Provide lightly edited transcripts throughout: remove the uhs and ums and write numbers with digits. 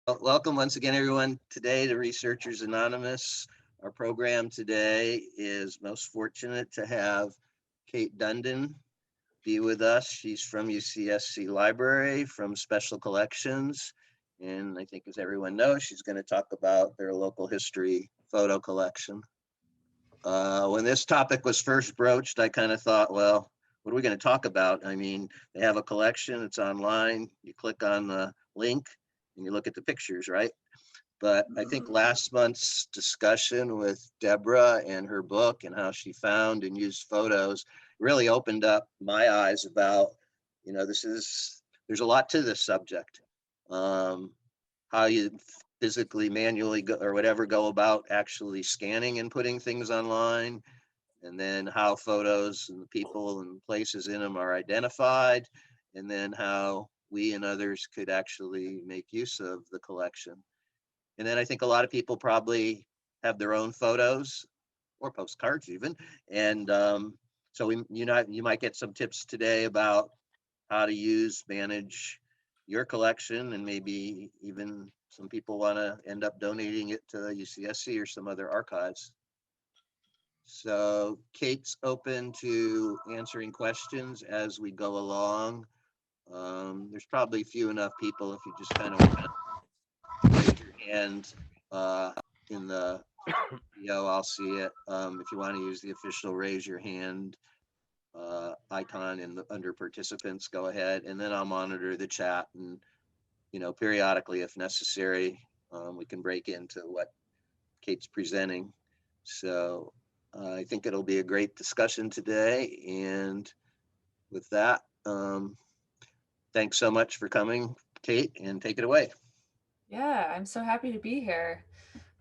Well, welcome once again, everyone. Today to Researchers Anonymous. Our program today is most fortunate to have Kate Dundon be with us. She's from UCSC Library, from Special Collections. And I think, as everyone knows, she's going to talk about their local history photo collection. When this topic was first broached, I kind of thought, well, what are we going to talk about? I mean, they have a collection, it's online. You click on the link and you look at the pictures, right? But I think last month's discussion with Deborah and her book and how she found and used photos really opened up my eyes about, there's a lot to this subject. How you physically, manually go, or whatever, go about actually scanning and putting things online, and then how photos and the people and places in them are identified, and then how we and others could actually make use of the collection. And then I think a lot of people probably have their own photos or postcards even. And so you might get some tips today about how to manage your collection, and maybe even some people want to end up donating it to UCSC or some other archives. So Kate's open to answering questions as we go along. There's probably few enough people if you just kind of raise your hand in the video, I'll see it. If you want to use the official raise your hand icon under participants, go ahead, and then I'll monitor the chat, and periodically, if necessary, we can break into what Kate's presenting. So I think it'll be a great discussion today. And with that, thanks so much for coming, Kate, and take it away. Yeah, I'm so happy to be here.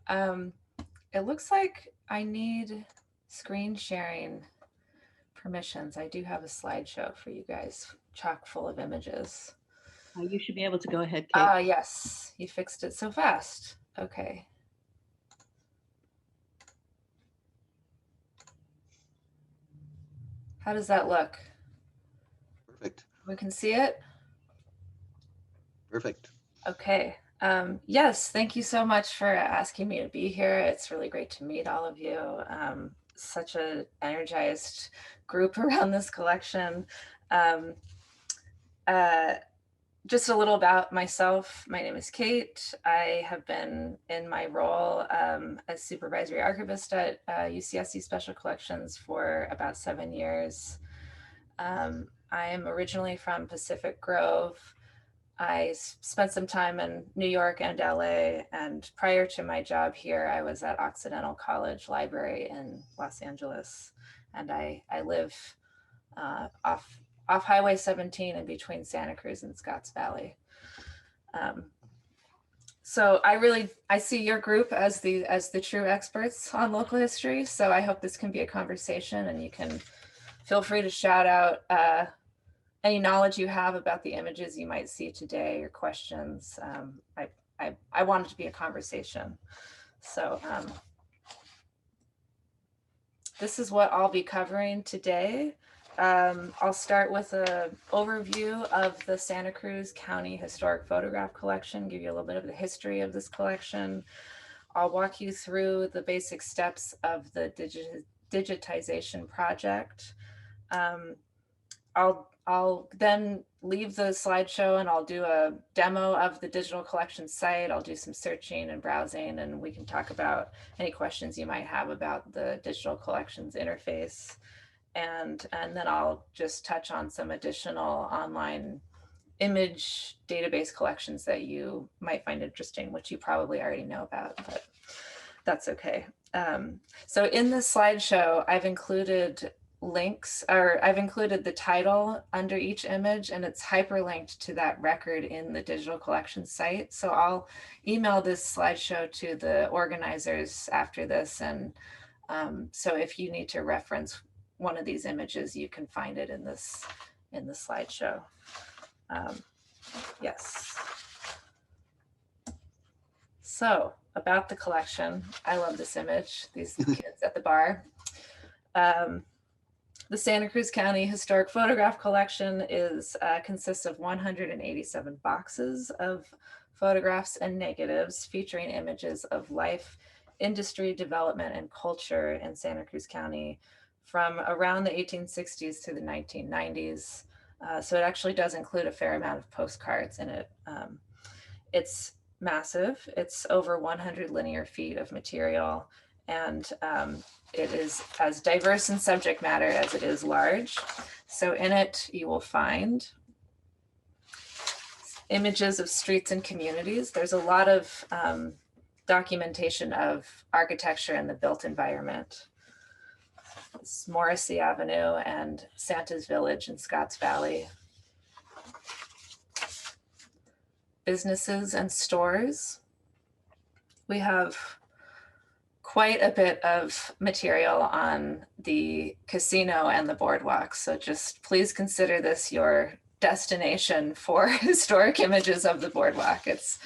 It looks like I need screen sharing permissions. I do have a slideshow for you guys, chock full of images. You should be able to go ahead, Kate. Yes, you fixed it so fast. Okay. How does that look? Perfect. We can see it? Perfect. Okay. Yes, thank you so much for asking me to be here. It's really great to meet all of you. Such an energized group around this collection. Um, uh, just a little about myself. My name is Kate. I have been in my role as supervisory archivist at UCSC Special Collections for about 7 years. I am originally from Pacific Grove. I spent some time in New York and LA, and prior to my job here, I was at Occidental College Library in Los Angeles, and I live off Highway 17 in between Santa Cruz and Scotts Valley. So I see your group as the true experts on local history. So I hope this can be a conversation, and you can feel free to shout out any knowledge you have about the images you might see today or questions. I want it to be a conversation. So this is what I'll be covering today. I'll start with an overview of the Santa Cruz County Historic Photograph Collection, give you a little bit of the history of this collection. I'll walk you through the basic steps of the digitization project. I'll then leave the slideshow and I'll do a demo of the digital collection site. I'll do some searching and browsing, and we can talk about any questions you might have about the digital collections interface. And then I'll just touch on some additional online image database collections that you might find interesting, which you probably already know about, but that's okay. So in this slideshow, I've included links, or I've included the title under each image, and it's hyperlinked to that record in the digital collection site. So I'll email this slideshow to the organizers after this. And so if you need to reference one of these images, you can find it in the slideshow. Yes. So about the collection, I love this image, these kids at the bar. The Santa Cruz County Historic Photograph Collection consists of 187 boxes of photographs and negatives featuring images of life, industry, development, and culture in Santa Cruz County from around the 1860s to the 1990s. So it actually does include a fair amount of postcards in it. It's massive. It's over 100 linear feet of material, and it is as diverse in subject matter as it is large. So in it, you will find images of streets and communities. There's a lot of documentation of architecture and the built environment. It's Morrissey Avenue and Santa's Village in Scotts Valley. Businesses and stores. We have quite a bit of material on the casino and the boardwalk. So just please consider this your destination for historic images of the boardwalk. It's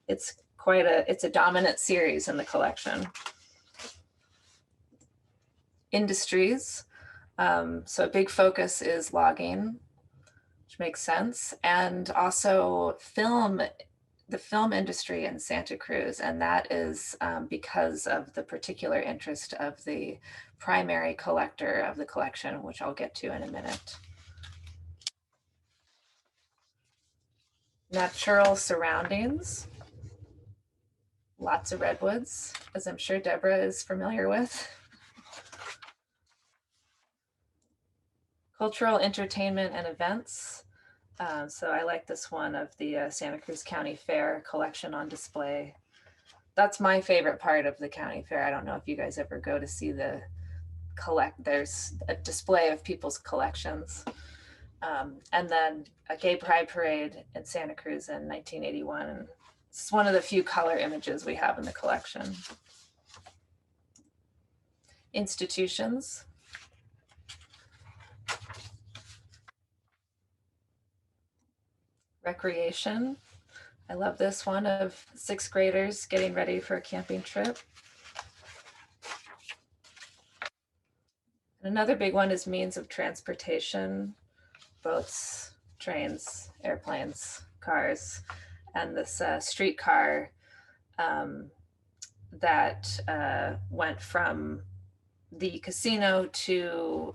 a dominant series in the collection. Industries. So a big focus is logging, which makes sense, and also the film industry in Santa Cruz, and that is because of the particular interest of the primary collector of the collection, which I'll get to in a minute. Natural surroundings. Lots of redwoods, as I'm sure Deborah is familiar with. Cultural entertainment and events. So I like this one of the Santa Cruz County Fair collection on display. That's my favorite part of the county fair. I don't know if you guys ever go to see there's a display of people's collections. And then a gay pride parade in Santa Cruz in 1981. And it's one of the few color images we have in the collection. Institutions. Recreation. I love this one of 6th graders getting ready for a camping trip. Another big one is means of transportation, boats, trains, airplanes, cars, and this streetcar that went from the casino to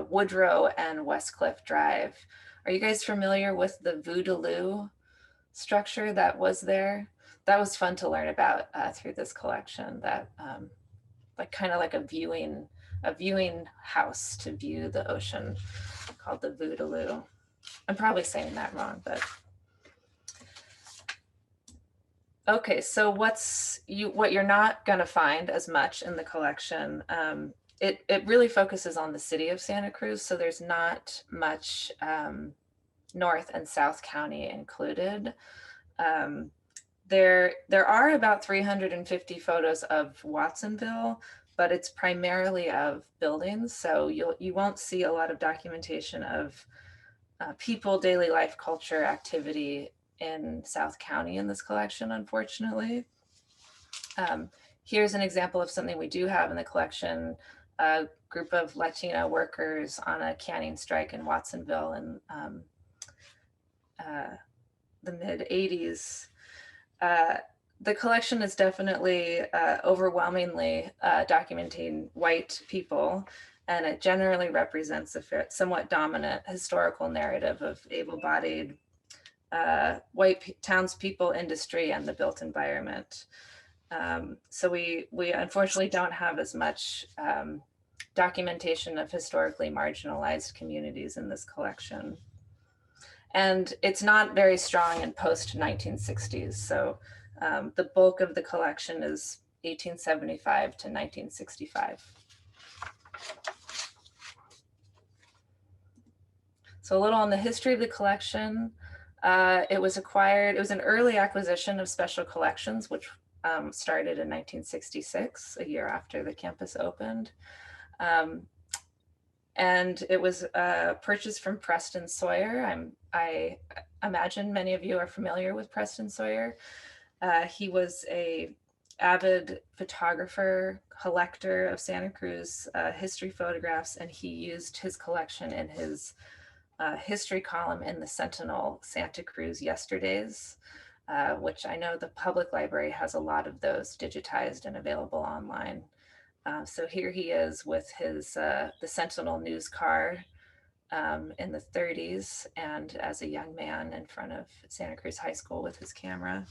Woodrow and Westcliff Drive. Are you guys familiar with the Voodoo structure that was there? That was fun to learn about through this collection. That kind of like a viewing house to view the ocean, called the Voodoo. I'm probably saying that wrong, but okay. So what you're not going to find as much in the collection. It really focuses on the city of Santa Cruz, so there's not much North and South County included. There are about 350 photos of Watsonville, but it's primarily of buildings, so you won't see a lot of documentation of people, daily life, culture, activity in South County in this collection, unfortunately. Here's an example of something we do have in the collection. A group of Latino workers on a canning strike in Watsonville in the mid 80s. The collection is definitely overwhelmingly documenting white people, and it generally represents a somewhat dominant historical narrative of able-bodied white townspeople, industry, and the built environment. So we unfortunately don't have as much documentation of historically marginalized communities in this collection. And it's not very strong in post-1960s. So the bulk of the collection is 1875 to 1965. So a little on the history of the collection. It was an early acquisition of Special Collections, which started in 1966, a year after the campus opened. And it was purchased from Preston Sawyer. I imagine many of you are familiar with Preston Sawyer. He was an avid photographer, collector of Santa Cruz history photographs, and he used his collection in his history column in the Sentinel Santa Cruz Yesterdays. which I know the public library has a lot of those digitized and available online. So here he is with his the Sentinel news car in the 30s and as a young man in front of Santa Cruz High School with his camera.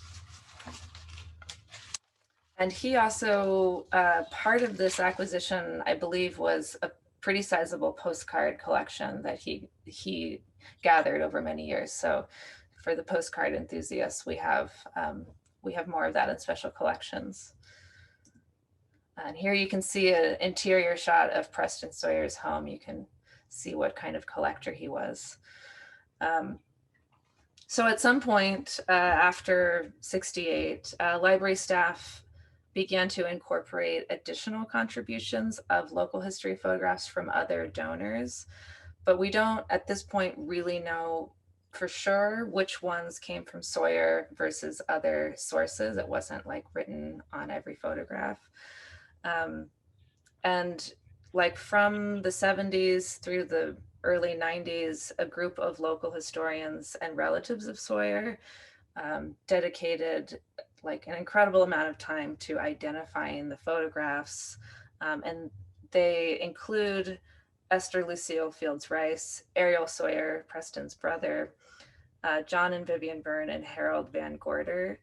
And he also, part of this acquisition, I believe, was a pretty sizable postcard collection that he gathered over many years. So for the postcard enthusiasts, we have more of that in special collections. And here you can see an interior shot of Preston Sawyer's home. You can see what kind of collector he was. So at some point after '68, library staff began to incorporate additional contributions of local history photographs from other donors. But we don't at this point really know for sure which ones came from Sawyer versus other sources. It wasn't like written on every photograph. And like from the 70s through the early 90s, a group of local historians and relatives of Sawyer dedicated like an incredible amount of time to identifying the photographs. And they include Esther Lucille Fields Rice, Ariel Sawyer, Preston's brother, John and Vivian Byrne, and Harold Van Gorder.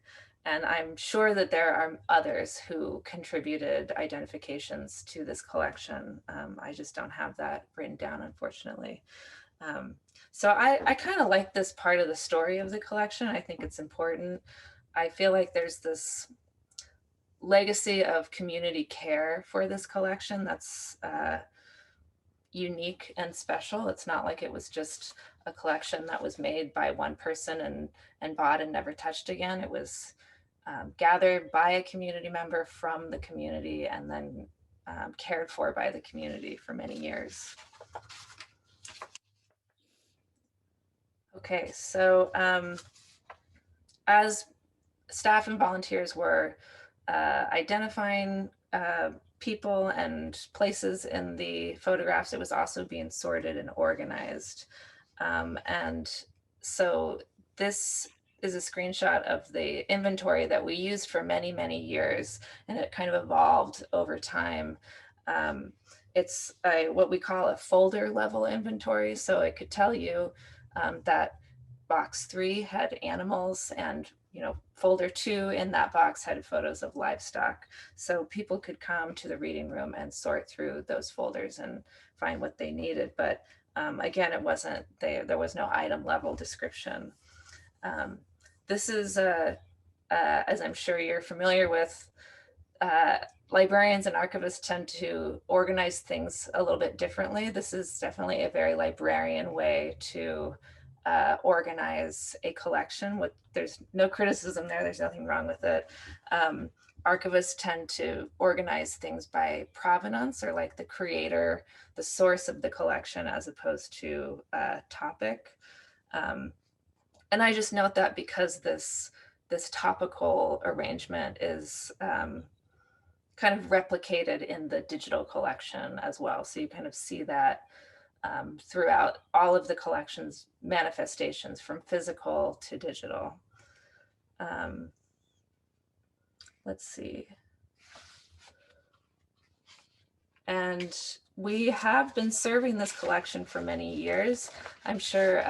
And I'm sure that there are others who contributed identifications to this collection. I just don't have that written down, unfortunately. So I kind of like this part of the story of the collection. I think it's important. I feel like there's this legacy of community care for this collection that's unique and special. It's not like it was just a collection that was made by one person and bought and never touched again. It was gathered by a community member from the community and then cared for by the community for many years. Okay, so as staff and volunteers were identifying people and places in the photographs, it was also being sorted and organized. And so this is a screenshot of the inventory that we used for many, many years, and it kind of evolved over time. It's what we call a folder level inventory. So it could tell you that box 3 had animals, and folder 2 in that box had photos of livestock. So people could come to the reading room and sort through those folders and find what they needed. But again, it wasn't, there was no item level description. This is, as I'm sure you're familiar with, librarians and archivists tend to organize things a little bit differently. This is definitely a very librarian way to organize a collection. There's no criticism there, there's nothing wrong with it. Archivists tend to organize things by provenance, or like the creator, the source of the collection, as opposed to topic. And I just note that because this topical arrangement is kind of replicated in the digital collection as well. So you kind of see that throughout all of the collection's manifestations, from physical to digital. Let's see. And we have been serving this collection for many years. I'm sure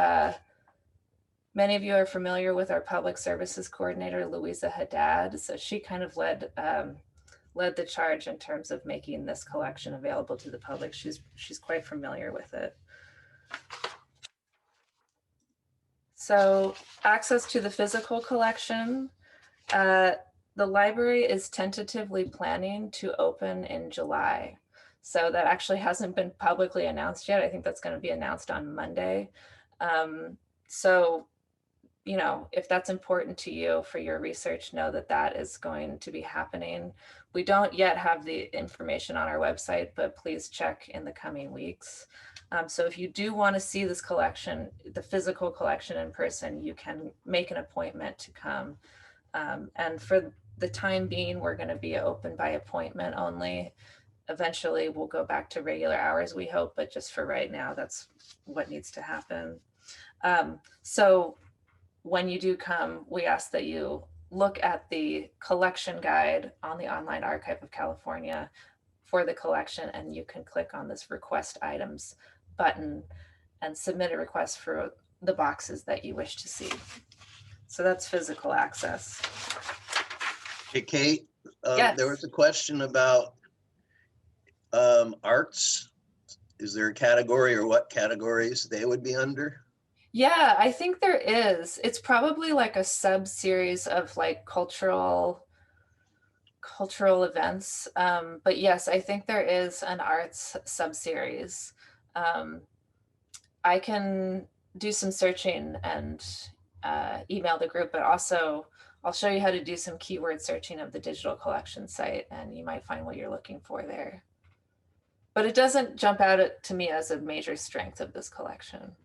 many of you are familiar with our public services coordinator, Louisa Haddad. So she kind of led the charge in terms of making this collection available to the public. She's quite familiar with it. So access to the physical collection, the library is tentatively planning to open in July. So that actually hasn't been publicly announced yet. I think that's going to be announced on Monday. So, if that's important to you for your research, know that that is going to be happening. We don't yet have the information on our website, but please check in the coming weeks. So if you do want to see this collection, the physical collection in person, you can make an appointment to come. And for the time being, we're going to be open by appointment only. Eventually, we'll go back to regular hours, we hope, but just for right now, that's what needs to happen. So when you do come, we ask that you look at the collection guide on the Online Archive of California for the collection, and you can click on this request items button and submit a request for the boxes that you wish to see. So that's physical access. Hey, Kate, Yes. there was a question about arts. Is there a category or what categories they would be under? Yeah, I think there is. It's probably like a sub-series of like cultural events. But yes, I think there is an arts sub-series. I can do some searching and email the group, but also I'll show you how to do some keyword searching of the digital collection site, and you might find what you're looking for there. But it doesn't jump out to me as a major strength of this collection.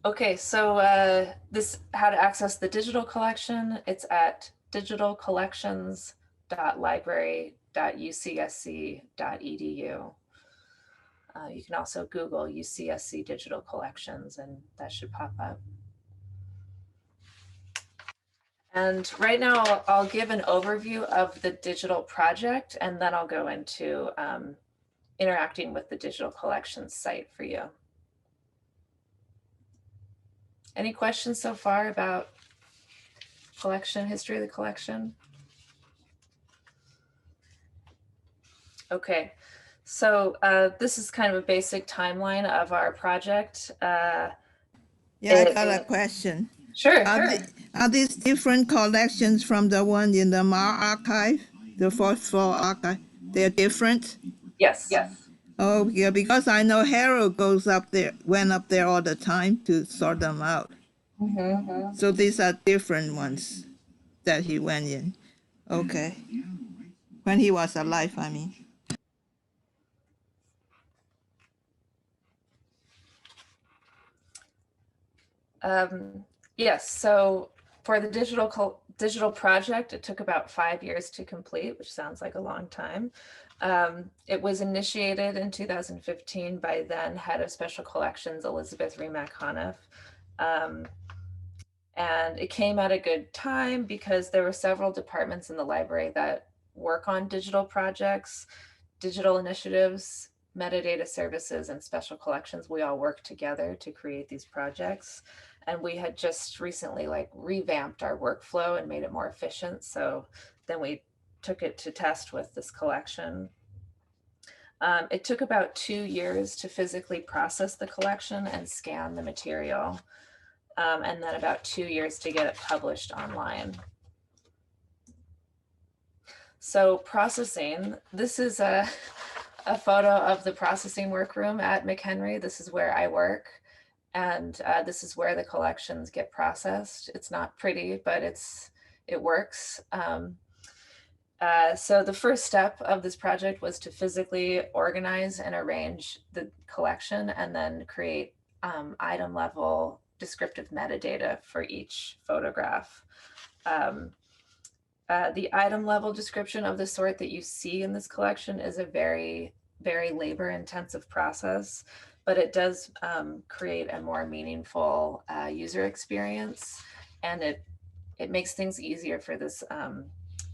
Okay, so this how to access the digital collection. It's at digitalcollections.library.ucsc.edu. You can also Google UCSC digital collections, and that should pop up. And right now I'll give an overview of the digital project, and then I'll go into interacting with the digital collections site for you. Any questions so far about collection, history of the collection? Okay, so this is kind of a basic timeline of our project. Yeah, I got a question. Sure. Are these different collections from the one in the MAR archive, the fourth floor archive? They're different? Yes. Oh, yeah, because I know Harold went up there all the time to sort them out. Mm-hmm. So these are different ones that he went in. Okay. When he was alive, I mean. Yes, so for the digital project, it took about 5 years to complete, which sounds like a long time. It was initiated in 2015 by then head of special collections, Elizabeth Remak-Haniff. And it came at a good time because there were several departments in the library that work on digital projects, digital initiatives, metadata services, and special collections. We all work together to create these projects. And we had just recently revamped our workflow and made it more efficient. So then we took it to test with this collection. It took about 2 years to physically process the collection and scan the material. And then about 2 years to get it published online. So processing, this is a photo of the processing workroom at McHenry. This is where I work. And this is where the collections get processed. It's not pretty, but it works. So the first step of this project was to physically organize and arrange the collection and then create item level descriptive metadata for each photograph. The item level description of the sort that you see in this collection is a very, very labor intensive process, but it does create a more meaningful user experience, and it makes things easier for this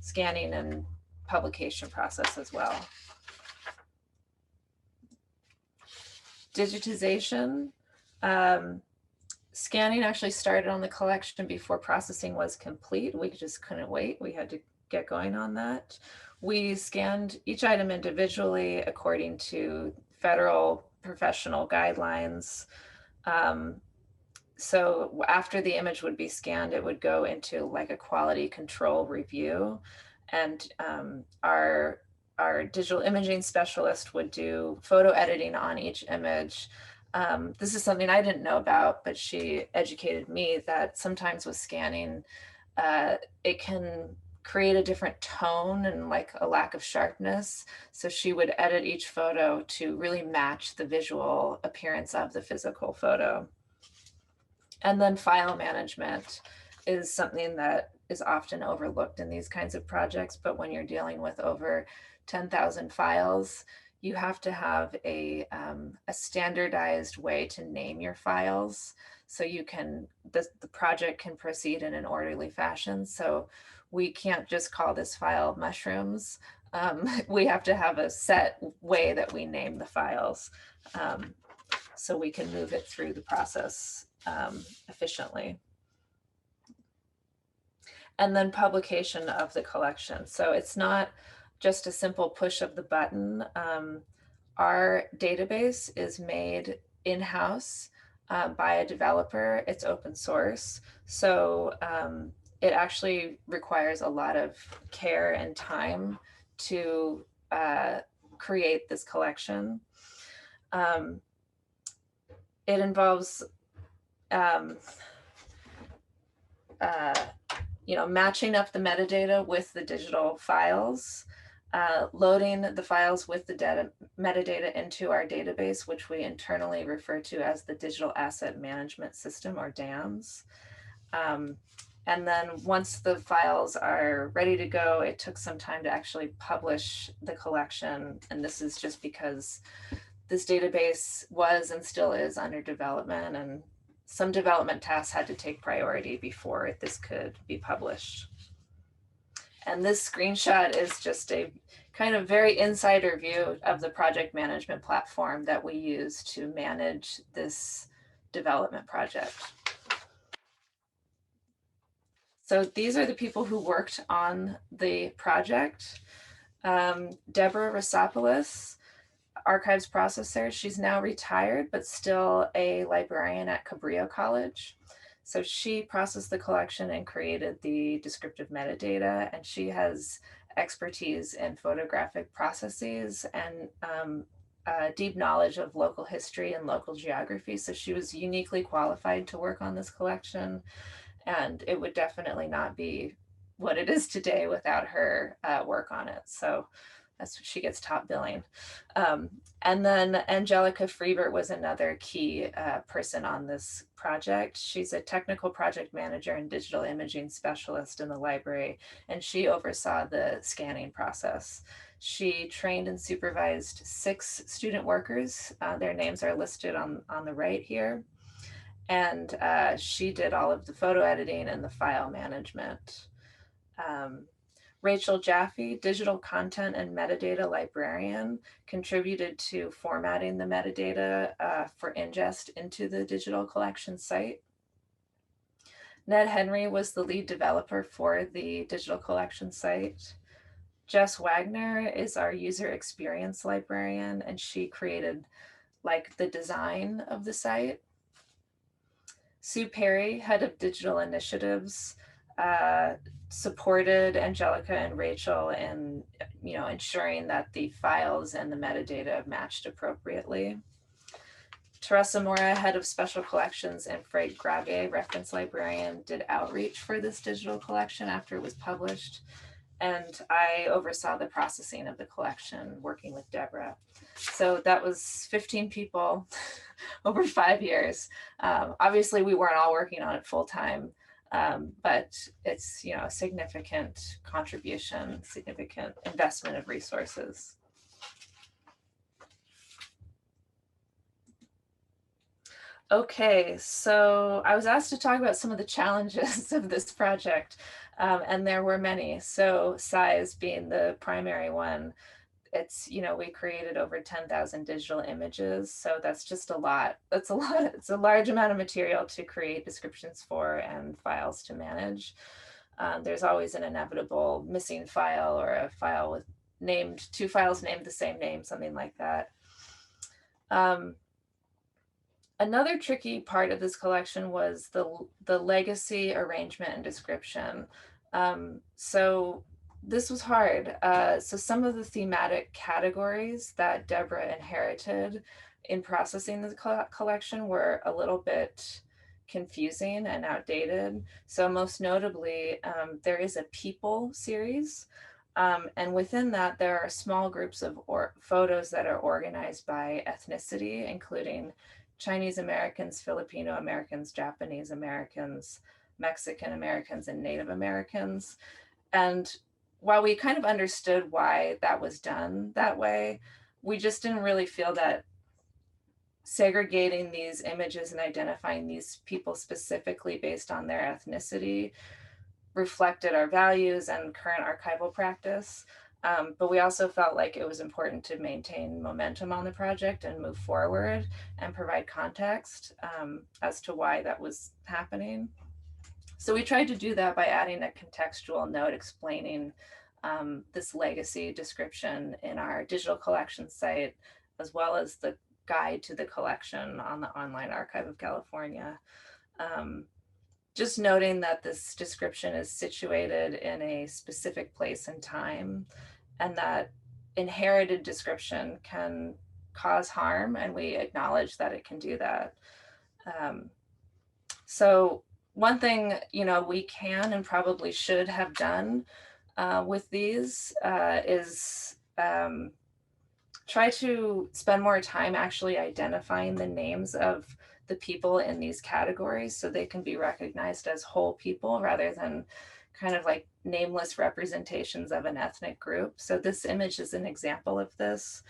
scanning and publication process as well. Digitization. Scanning actually started on the collection before processing was complete. We just couldn't wait. We had to get going on that. We scanned each item individually according to federal professional guidelines. So after the image would be scanned, it would go into a quality control review, and our digital imaging specialist would do photo editing on each image. This is something I didn't know about, but she educated me that sometimes with scanning, it can create a different tone and a lack of sharpness. So she would edit each photo to really match the visual appearance of the physical photo. And then file management is something that is often overlooked in these kinds of projects, but when you're dealing with over 10,000 files, you have to have a standardized way to name your files so you can, the project can proceed in an orderly fashion. So we can't just call this file mushrooms. We have to have a set way that we name the files so we can move it through the process efficiently. And then publication of the collection. So it's not just a simple push of the button. Our database is made in-house by a developer. It's open source. So it actually requires a lot of care and time to create this collection. It involves matching up the metadata with the digital files, loading the files with the metadata into our database, which we internally refer to as the Digital Asset Management System, or DAMS. And then once the files are ready to go, it took some time to actually publish the collection. And this is just because this database was and still is under development, and some development tasks had to take priority before this could be published. And this screenshot is just a kind of very insider view of the project management platform that we use to manage this development project. So these are the people who worked on the project. Deborah Rosopoulos, archives processor. She's now retired, but still a librarian at Cabrillo College. So she processed the collection and created the descriptive metadata, and she has expertise in photographic processes and deep knowledge of local history and local geography. So she was uniquely qualified to work on this collection, and it would definitely not be what it is today without her work on it. So that's what she gets top billing. And then Angelica Freebert was another key person on this project. She's a technical project manager and digital imaging specialist in the library, and she oversaw the scanning process. She trained and supervised 6 student workers. Their names are listed on the right here. And she did all of the photo editing and the file management. Rachel Jaffe, digital content and metadata librarian, contributed to formatting the metadata for ingest into the digital collection site. Ned Henry was the lead developer for the digital collection site. Jess Wagner is our user experience librarian, and she created like the design of the site. Sue Perry, head of digital initiatives, supported Angelica and Rachel in ensuring that the files and the metadata matched appropriately. Teresa Mora, head of special collections, and Fred Grabe, reference librarian, did outreach for this digital collection after it was published. And I oversaw the processing of the collection working with Deborah. So that was 15 people over 5 years. Obviously, we weren't all working on it full time, but it's a significant contribution, significant investment of resources. Okay, so I was asked to talk about some of the challenges of this project, and there were many. So size being the primary one. It's, we created over 10,000 digital images. So that's just a lot. That's a lot. It's a large amount of material to create descriptions for and files to manage. There's always an inevitable missing file or a file with 2 files named the same name, something like that. Another tricky part of this collection was the legacy, arrangement, and description. So this was hard. So some of the thematic categories that Deborah inherited in processing the collection were a little bit confusing and outdated. So most notably, there is a people series. And within that, there are small groups of photos that are organized by ethnicity, including Chinese Americans, Filipino Americans, Japanese Americans, Mexican Americans, and Native Americans. And while we kind of understood why that was done that way, we just didn't really feel that segregating these images and identifying these people specifically based on their ethnicity reflected our values and current archival practice. But we also felt like it was important to maintain momentum on the project and move forward and provide context as to why that was happening. So we tried to do that by adding a contextual note explaining this legacy description in our digital collection site, as well as the guide to the collection on the Online Archive of California. Just noting that this description is situated in a specific place and time, and that inherited description can cause harm, and we acknowledge that it can do that. So one thing, you know, we can and probably should have done with these is try to spend more time actually identifying the names of the people in these categories so they can be recognized as whole people rather than kind of like nameless representations of an ethnic group. So this image is an example of this.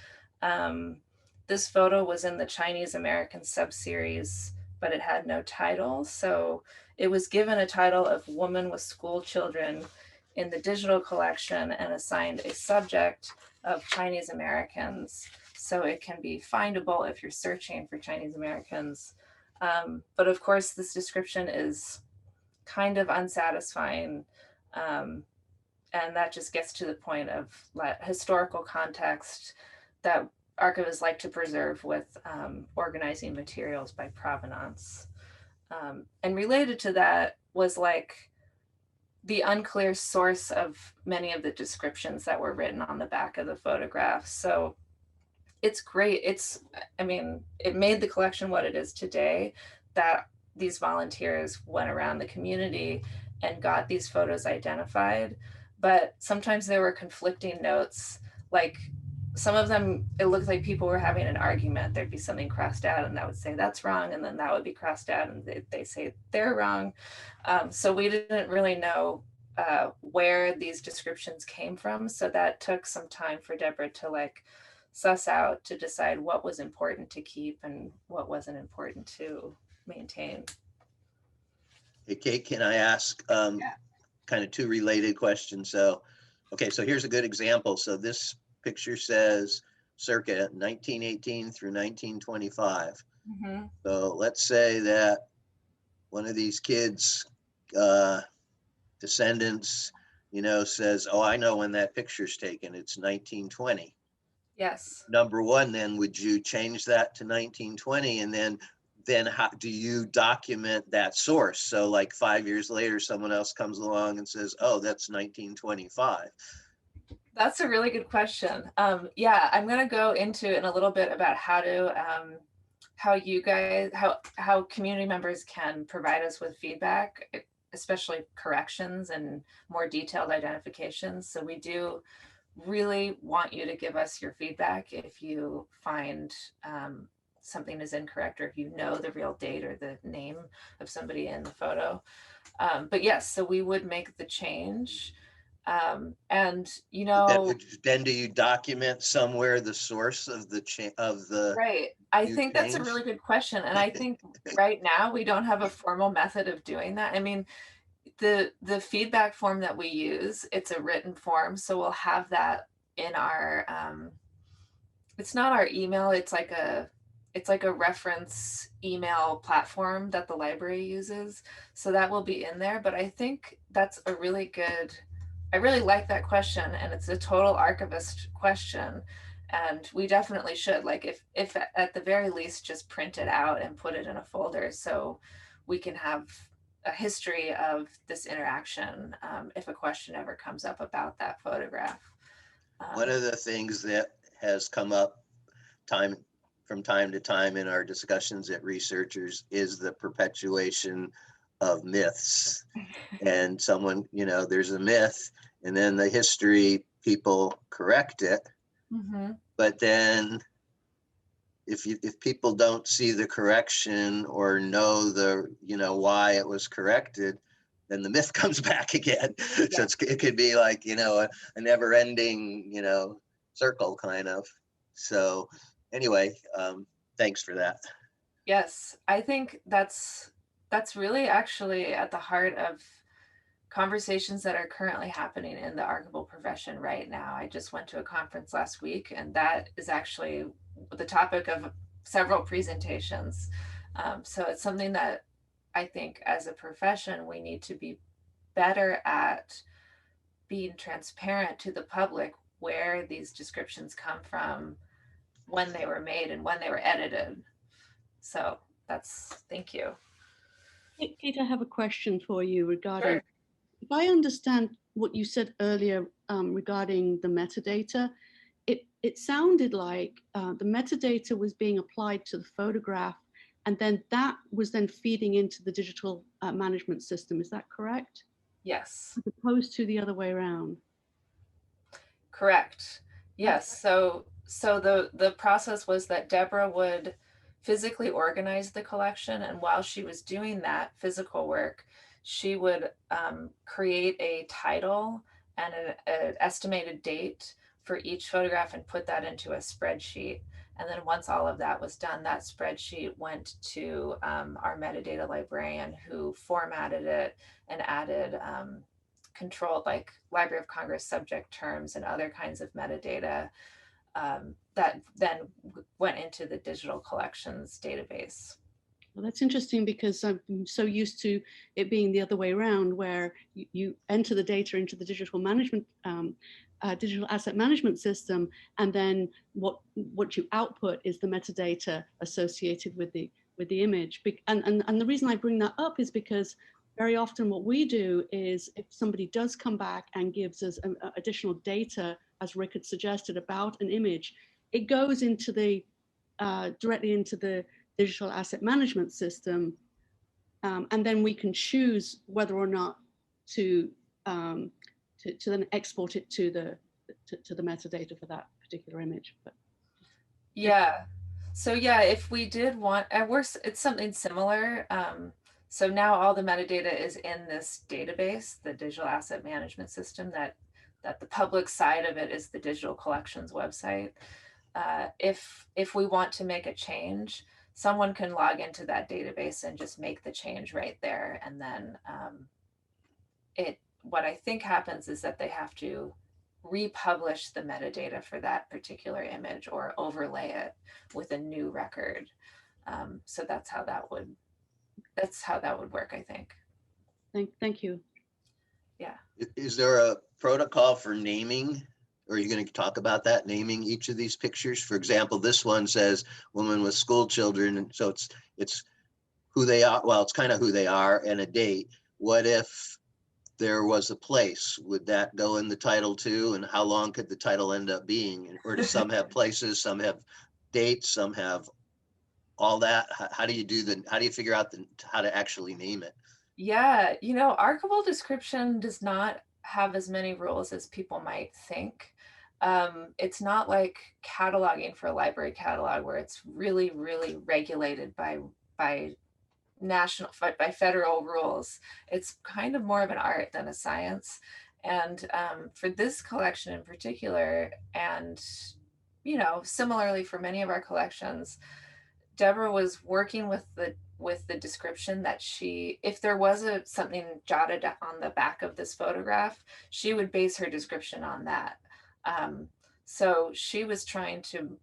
This photo was in the Chinese American subseries, but it had no title. So it was given a title of Woman with School Children in the digital collection and assigned a subject of Chinese Americans. So it can be findable if you're searching for Chinese Americans. But of course, this description is kind of unsatisfying. And that just gets to the point of historical context that archivists like to preserve with organizing materials by provenance. And related to that was like the unclear source of many of the descriptions that were written on the back of the photographs. So it's great. I mean, it made the collection what it is today, that these volunteers went around the community and got these photos identified. But sometimes there were conflicting notes, like some of them, it looked like people were having an argument. There'd be something crossed out and that would say that's wrong. And then that would be crossed out and they say they're wrong. So we didn't really know where these descriptions came from. So that took some time for Deborah to like suss out to decide what was important to keep and what wasn't important to maintain. Hey, Kate, can I ask kind of two related questions? So, okay, so here's a good example. So this picture says circa 1918 through 1925. Mm-hmm. So let's say that one of these kids' descendants, you know, says, oh, I know when that picture's taken, it's 1920. Yes. Number one, then would you change that to 1920? And then how do you document that source? So like 5 years later, someone else comes along and says, oh, that's 1925. That's a really good question. Yeah, I'm going to go into it in a little bit about how to, how you guys, how community members can provide us with feedback, especially corrections and more detailed identifications. So we do really want you to give us your feedback if you find something is incorrect, or if you know the real date or the name of somebody in the photo. But yes, so we would make the change. And you know, then do you document somewhere the source of the right? I think that's a really good question, and I think right now we don't have a formal method of doing that. I mean, the feedback form that we use, it's a written form, so we'll have that in our. It's not our email. It's like a reference email platform that the library uses, so that will be in there. But I think that's a really good. I really like that question, and it's a total archivist question, and we definitely should, like, if at the very least just print it out and put it in a folder so we can have a history of this interaction if a question ever comes up about that photograph. One of the things that has come up from time to time in our discussions at Researchers is the perpetuation of myths. And someone, you know, there's a myth, and then the history people correct it. Mm-hmm. But then if people don't see the correction or know the, you know, why it was corrected, then the myth comes back again. Yeah. So it could be like, you know, a never ending, you know, circle kind of. So anyway, thanks for that. Yes, I think that's really actually at the heart of conversations that are currently happening in the archival profession right now. I just went to a conference last week, and that is actually the topic of several presentations. So it's something that I think as a profession, we need to be better at being transparent to the public where these descriptions come from, when they were made, and when they were edited. So thank you. Kate, I have a question for you regarding, Sure. if I understand what you said earlier regarding the metadata, it sounded like the metadata was being applied to the photograph, and then that was then feeding into the digital management system. Is that correct? Yes. As opposed to the other way around. Correct. Yes. So the process was that Deborah would physically organize the collection, and while she was doing that physical work, she would create a title and an estimated date for each photograph and put that into a spreadsheet. And then once all of that was done, that spreadsheet went to our metadata librarian, who formatted it and added controlled, like Library of Congress subject terms and other kinds of metadata that then went into the digital collections database. Well, that's interesting, because I'm so used to it being the other way around, where you enter the data into the digital management, digital asset management system, and then what you output is the metadata associated with the image. And the reason I bring that up is because very often what we do is, if somebody does come back and gives us additional data, as Rick had suggested, about an image, it goes into the directly into the digital asset management system, and then we can choose whether or not to then export it to the metadata for that particular image. But yeah, so yeah, if we did want, and it's something similar. So now all the metadata is in this database, the digital asset management system, that the public side of it is the digital collections website. If we want to make a change, someone can log into that database and just make the change right there. And then what I think happens is that they have to republish the metadata for that particular image or overlay it with a new record. So that's how that would work, I think. Thank you. Yeah. Is there a protocol for naming? Or are you going to talk about that, naming each of these pictures? For example, this one says woman with school children, and so it's who they are. Well, it's kind of who they are and a date. What if there was a place? Would that go in the title too? And how long could the title end up being? Or do some have places, some have dates, some have all that? How do you figure out how to actually name it? Yeah, archival description does not have as many rules as people might think. It's not like cataloging for a library catalog, where it's really, really regulated by federal rules. It's kind of more of an art than a science. And for this collection in particular, and similarly for many of our collections, Deborah was working with the description that if there was something jotted on the back of this photograph, she would base her description on that. So she was trying to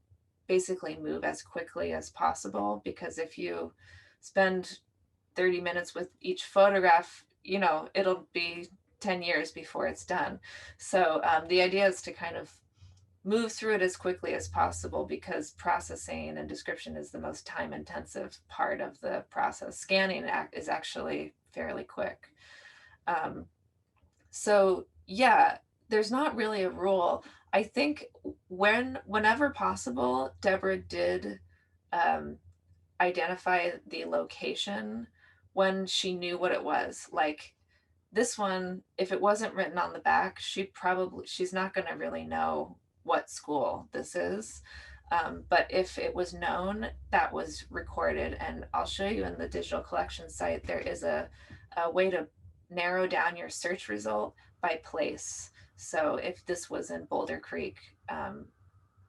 basically move as quickly as possible, because if you spend 30 minutes with each photograph, it'll be 10 years before it's done. So the idea is to kind of move through it as quickly as possible, because processing and description is the most time intensive part of the process. Scanning is actually fairly quick. So yeah, there's not really a rule. I think whenever possible, Deborah did identify the location when she knew what it was. Like this one, if it wasn't written on the back, she's not going to really know what school this is. But if it was known, that was recorded. And I'll show you in the digital collection site, there is a way to narrow down your search result by place. So if this was in Boulder Creek,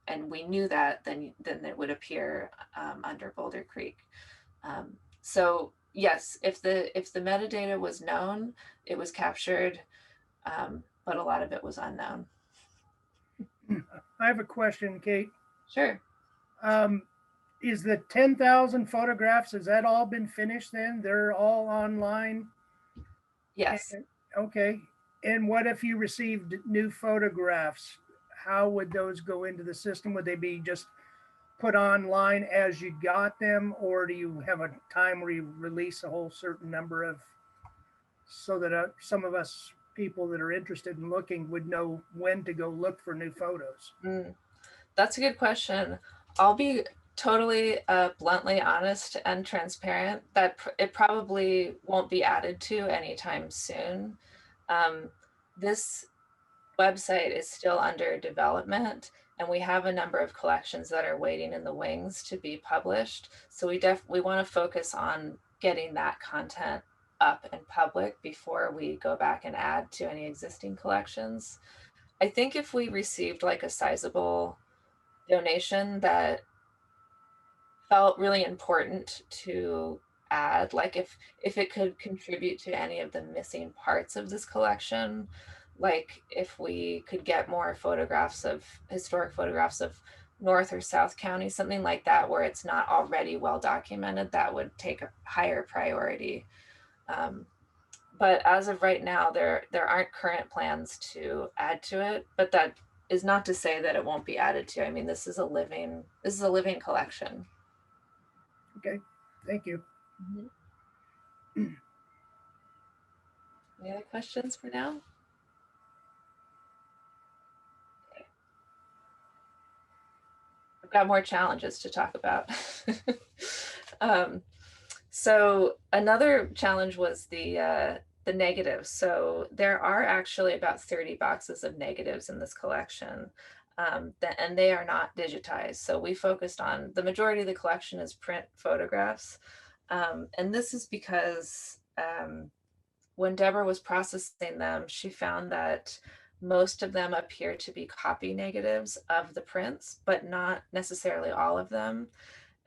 and we knew that, then it would appear under Boulder Creek. So yes, if the metadata was known, it was captured, but a lot of it was unknown. I have a question, Kate. Sure. Is the 10,000 photographs, has that all been finished then? They're all online? Yes. Okay. And what if you received new photographs? How would those go into the system? Would they be just put online as you got them, or do you have a time where you release a whole certain number of, so that some of us people that are interested in looking would know when to go look for new photos? That's a good question. I'll be totally bluntly honest and transparent that it probably won't be added to anytime soon. This website is still under development, and we have a number of collections that are waiting in the wings to be published. So we want to focus on getting that content up and public before we go back and add to any existing collections. I think if we received like a sizable donation that felt really important to add, like if it could contribute to any of the missing parts of this collection, like if we could get more historic photographs of North or South County, something like that, where it's not already well documented, that would take a higher priority. But as of right now, there aren't current plans to add to it, but that is not to say that it won't be added to. I mean, this is a living collection. Okay, thank you. Any other questions for now? Okay. I've got more challenges to talk about. So another challenge was the negatives. So there are actually about 30 boxes of negatives in this collection, and they are not digitized. So we focused on, the majority of the collection is print photographs. And this is because when Deborah was processing them, she found that most of them appear to be copy negatives of the prints, but not necessarily all of them.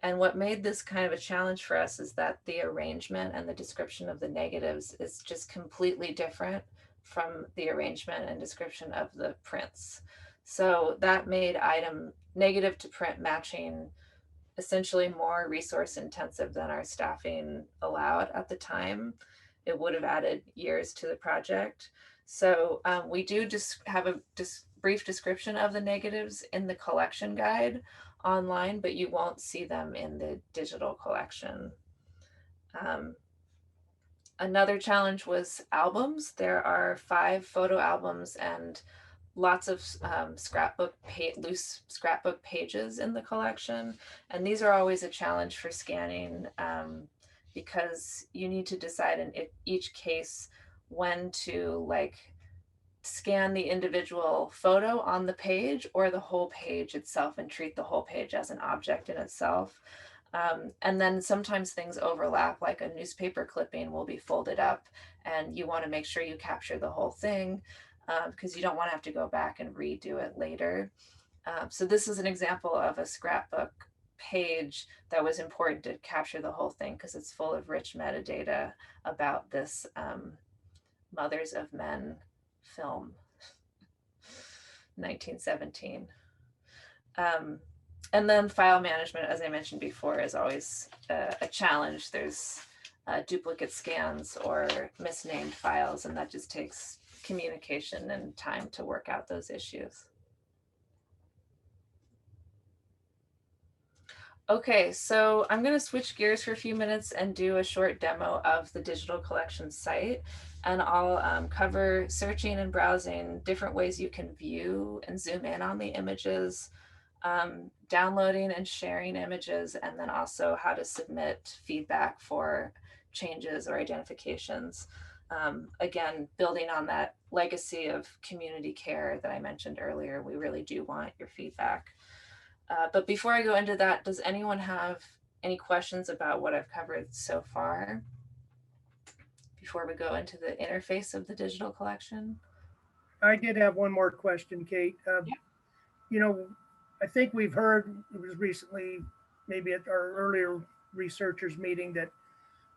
And what made this kind of a challenge for us is that the arrangement and the description of the negatives is just completely different from the arrangement and description of the prints. So that made item negative to print matching essentially more resource intensive than our staffing allowed at the time. It would have added years to the project. So we do just have a brief description of the negatives in the collection guide online, but you won't see them in the digital collection. Another challenge was albums. There are 5 photo albums and lots of loose scrapbook pages in the collection. And these are always a challenge for scanning because you need to decide in each case when to scan the individual photo on the page or the whole page itself and treat the whole page as an object in itself. And then sometimes things overlap, like a newspaper clipping will be folded up and you want to make sure you capture the whole thing because you don't want to have to go back and redo it later. So this is an example of a scrapbook page that was important to capture the whole thing because it's full of rich metadata about this Mothers of Men film, 1917. And then file management, as I mentioned before, is always a challenge. There's duplicate scans or misnamed files, and that just takes communication and time to work out those issues. Okay, so I'm going to switch gears for a few minutes and do a short demo of the digital collection site. And I'll cover searching and browsing, different ways you can view and zoom in on the images, downloading and sharing images, and then also how to submit feedback for changes or identifications. Again, building on that legacy of community care that I mentioned earlier, we really do want your feedback. But before I go into that, does anyone have any questions about what I've covered so far before we go into the interface of the digital collection? I did have one more question, Kate. Yeah. You know, I think we've heard, it was recently, maybe at our earlier researchers meeting, that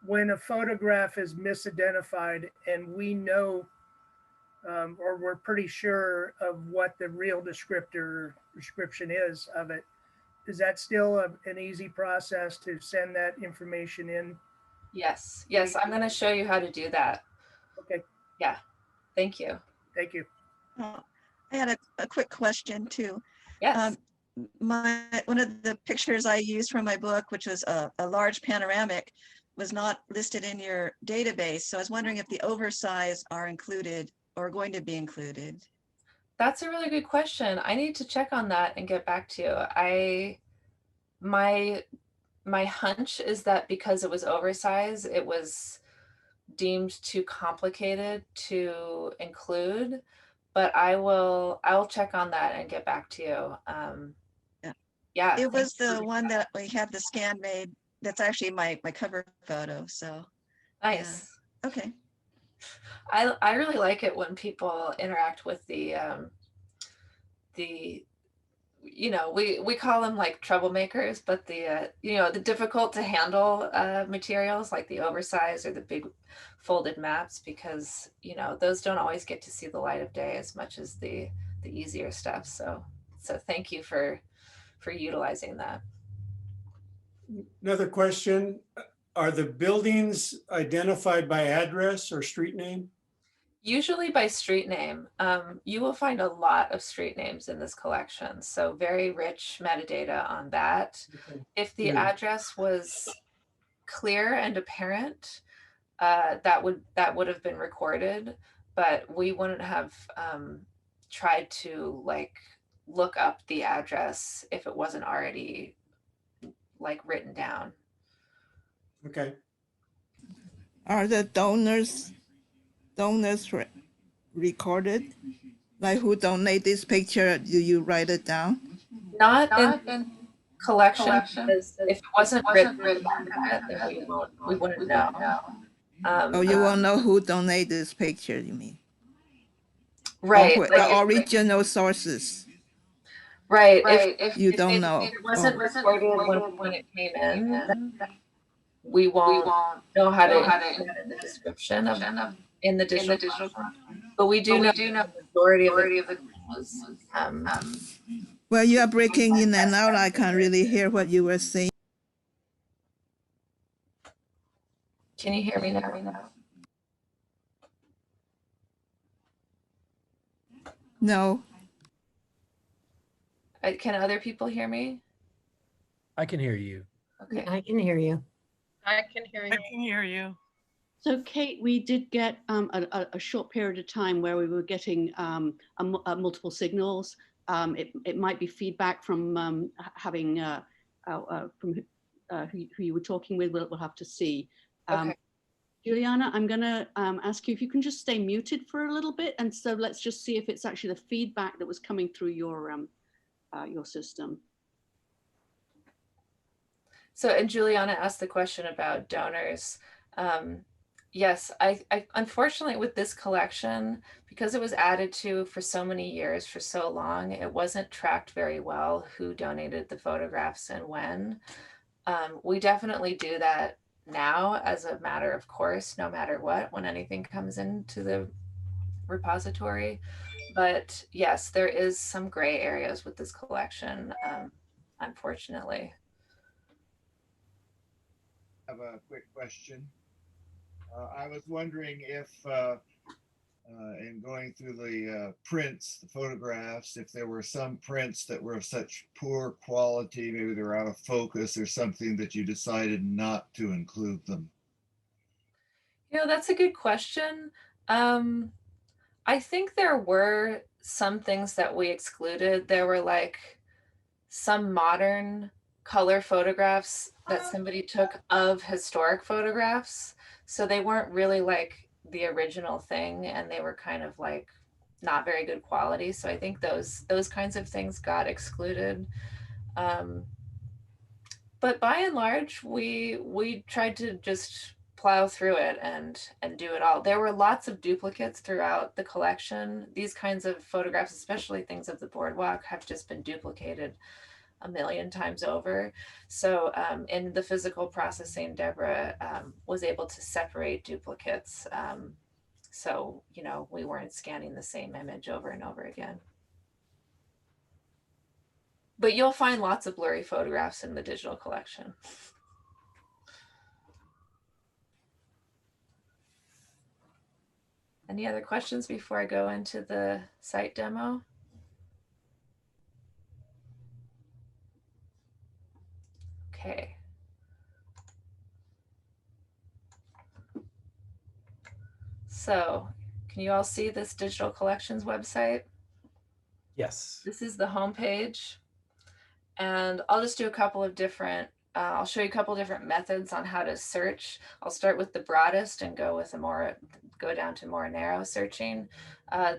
when a photograph is misidentified and we know, or we're pretty sure of what the real description is of it, is that still an easy process to send that information in? Yes, yes, I'm going to show you how to do that. Okay, Yeah, thank you. thank you. I had a quick question too. Yes. One of the pictures I used from my book, which was a large panoramic, was not listed in your database. So I was wondering if the oversize are included or going to be included. That's a really good question. I need to check on that and get back to you. My hunch is that because it was oversized, it was deemed too complicated to include, but I'll check on that and get back to you. Yeah. It was the one that we had the scan made. That's actually my cover photo. So Nice. yeah. Okay. I really like it when people interact with the we call them like troublemakers, but the difficult to handle materials like the oversized or the big folded maps, because those don't always get to see the light of day as much as the easier stuff. So thank you for utilizing that. Another question, are the buildings identified by address or street name? Usually by street name. You will find a lot of street names in this collection, so very rich metadata on that. Okay. If the Good. address was clear and apparent, that would have been recorded, but we wouldn't have tried to look up the address if it wasn't already written down. Okay. Are the donors recorded? Like who donate this picture? Do you write it down? Not in collection, because if it wasn't written down, then we wouldn't know. You won't know who donate this picture, you mean? Right. Or the original sources. Right. You don't know. If it wasn't recorded when it came in, then we won't know how to include it in the description in the digital. But we do know the majority of the was, Well, you are breaking in and out. I can't really hear what you were saying. Can you hear me now? No. Can other people hear me? I can hear you. Okay. I can hear you. I can hear you. So Kate, we did get a short period of time where we were getting multiple signals. It might be feedback from having from who you were talking with. We'll have to see. Okay. Juliana, I'm going to ask you if you can just stay muted for a little bit, and so let's just see if it's actually the feedback that was coming through your system. So, and Juliana asked the question about donors. Yes, I unfortunately with this collection, because it was added to for so many years, for so long, it wasn't tracked very well who donated the photographs and when. We definitely do that now as a matter of course, no matter what, when anything comes into the repository. But yes, there is some gray areas with this collection, unfortunately. I have a quick question. I was wondering if, in going through the prints, the photographs, if there were some prints that were of such poor quality, maybe they were out of focus or something, that you decided not to include them. That's a good question. I think there were some things that we excluded. There were some modern color photographs that somebody took of historic photographs. So they weren't really the original thing, and they were kind of not very good quality. So I think those kinds of things got excluded. But by and large, we tried to just plow through it and do it all. There were lots of duplicates throughout the collection. These kinds of photographs, especially things of the boardwalk, have just been duplicated a million times over. So in the physical processing, Deborah was able to separate duplicates. So, you know, we weren't scanning the same image over and over again. But you'll find lots of blurry photographs in the digital collection. Any other questions before I go into the site demo? Okay. So, can you all see this digital collections website? Yes. This is the homepage. And I'll just do a couple of different, I'll show you a couple different methods on how to search. I'll start with the broadest and go down to more narrow searching.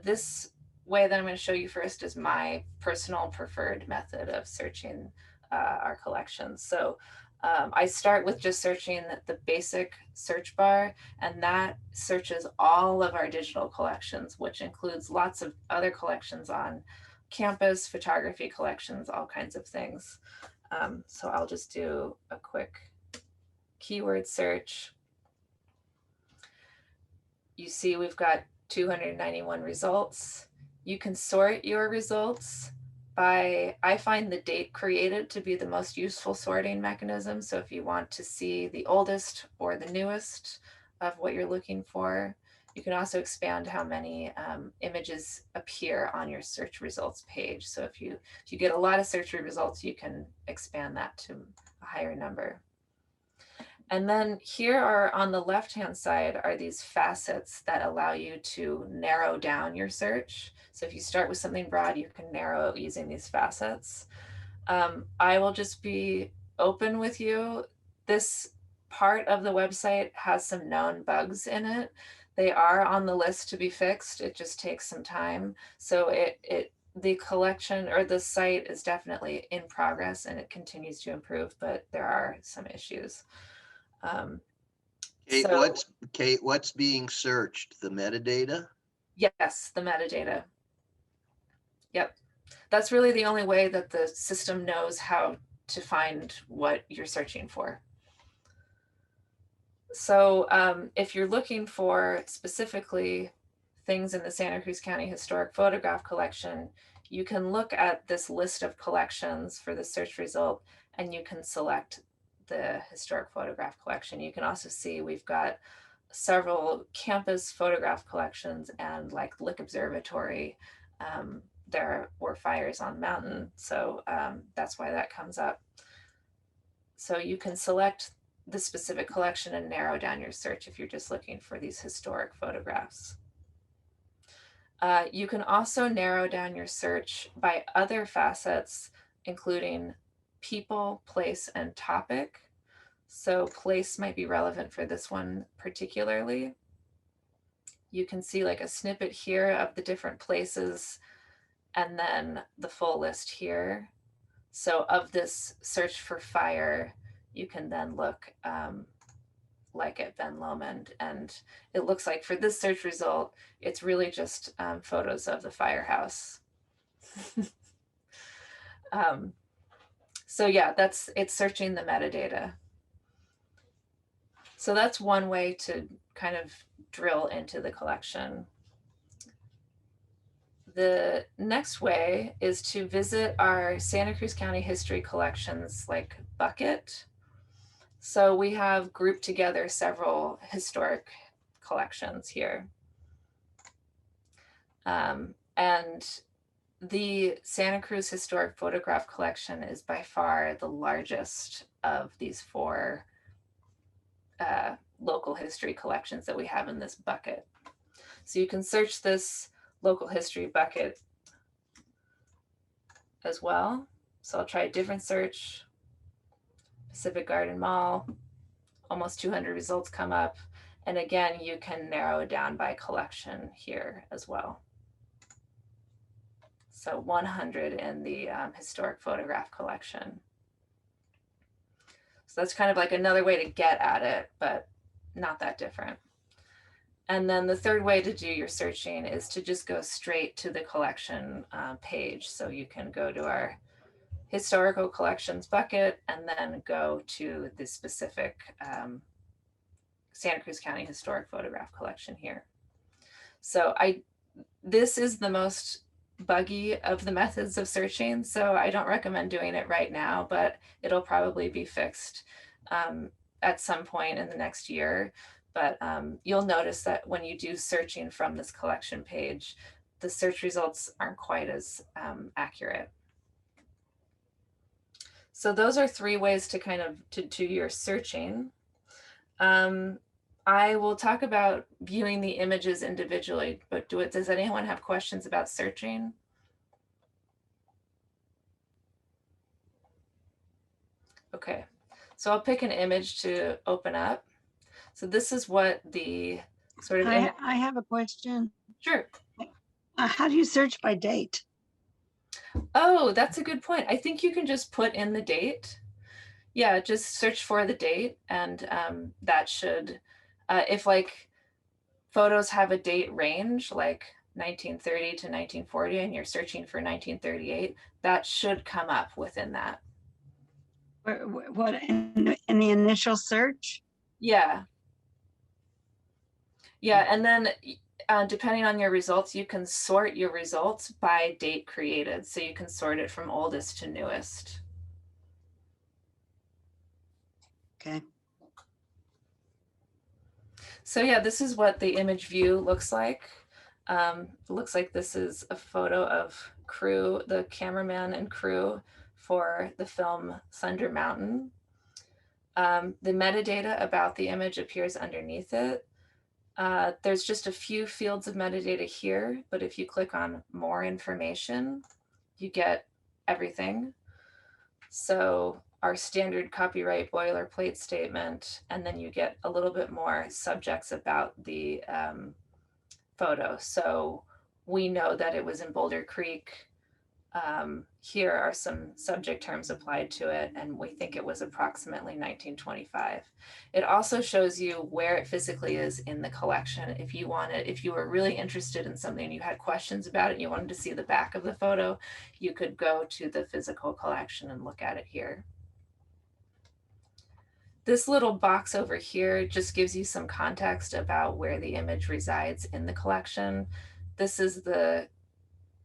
This way that I'm going to show you first is my personal preferred method of searching our collections. So I start with just searching the basic search bar, and that searches all of our digital collections, which includes lots of other collections on campus, photography collections, all kinds of things. So I'll just do a quick keyword search. You see we've got 291 results. You can sort your results by, I find the date created to be the most useful sorting mechanism. So if you want to see the oldest or the newest of what you're looking for, you can also expand how many images appear on your search results page. So if you get a lot of search results, you can expand that to a higher number. And then here are on the left-hand side are these facets that allow you to narrow down your search. So if you start with something broad, you can narrow it using these facets. I will just be open with you. This part of the website has some known bugs in it. They are on the list to be fixed. It just takes some time. So the collection or the site is definitely in progress and it continues to improve, but there are some issues. Kate, what's being searched? The metadata? Yes, the metadata. Yep. That's really the only way that the system knows how to find what you're searching for. So if you're looking for specifically things in the Santa Cruz County Historic Photograph Collection, you can look at this list of collections for the search result and you can select the historic photograph collection. You can also see we've got several campus photograph collections and like Lick Observatory. There were fires on mountain, so that's why that comes up. So you can select the specific collection and narrow down your search if you're just looking for these historic photographs. You can also narrow down your search by other facets, including people, place, and topic. So place might be relevant for this one particularly. You can see like a snippet here of the different places and then the full list here. So of this search for fire, you can then look like at Ben Lomond, and it looks like for this search result, it's really just photos of the firehouse. So yeah, it's searching the metadata. So that's one way to kind of drill into the collection. The next way is to visit our Santa Cruz County History Collections like bucket. So we have grouped together several historic collections here. And the Santa Cruz Historic Photograph Collection is by far the largest of these four local history collections that we have in this bucket. So you can search this local history bucket as well. So I'll try a different search. Pacific Garden Mall, almost 200 results come up. And again, you can narrow it down by collection here as well. So 100 in the historic photograph collection. So that's kind of like another way to get at it, but not that different. And then the third way to do your searching is to just go straight to the collection page. So you can go to our historical collections bucket and then go to the specific Santa Cruz County Historic Photograph Collection here. So this is the most buggy of the methods of searching, so I don't recommend doing it right now, but it'll probably be fixed at some point in the next year. But you'll notice that when you do searching from this collection page, the search results aren't quite as accurate. So those are 3 ways to kind of to do your searching. I will talk about viewing the images individually, but does anyone have questions about searching? Okay, so I'll pick an image to open up. So this is what the sort of... I have a question. Sure. How do you search by date? Oh, that's a good point. I think you can just put in the date. Yeah, just search for the date, and that should, if like photos have a date range, like 1930 to 1940, and you're searching for 1938, that should come up within that. What in the initial search? Yeah. Yeah, and then depending on your results, you can sort your results by date created. So you can sort it from oldest to newest. Okay. So yeah, this is what the image view looks like. It looks like this is a photo of crew, the cameraman and crew for the film Thunder Mountain. The metadata about the image appears underneath it. There's just a few fields of metadata here, but if you click on more information, you get everything. So our standard copyright boilerplate statement, and then you get a little bit more subjects about the photo. So we know that it was in Boulder Creek. Here are some subject terms applied to it, and we think it was approximately 1925. It also shows you where it physically is in the collection. If you were really interested in something and you had questions about it and you wanted to see the back of the photo, you could go to the physical collection and look at it here. This little box over here just gives you some context about where the image resides in the collection. This is the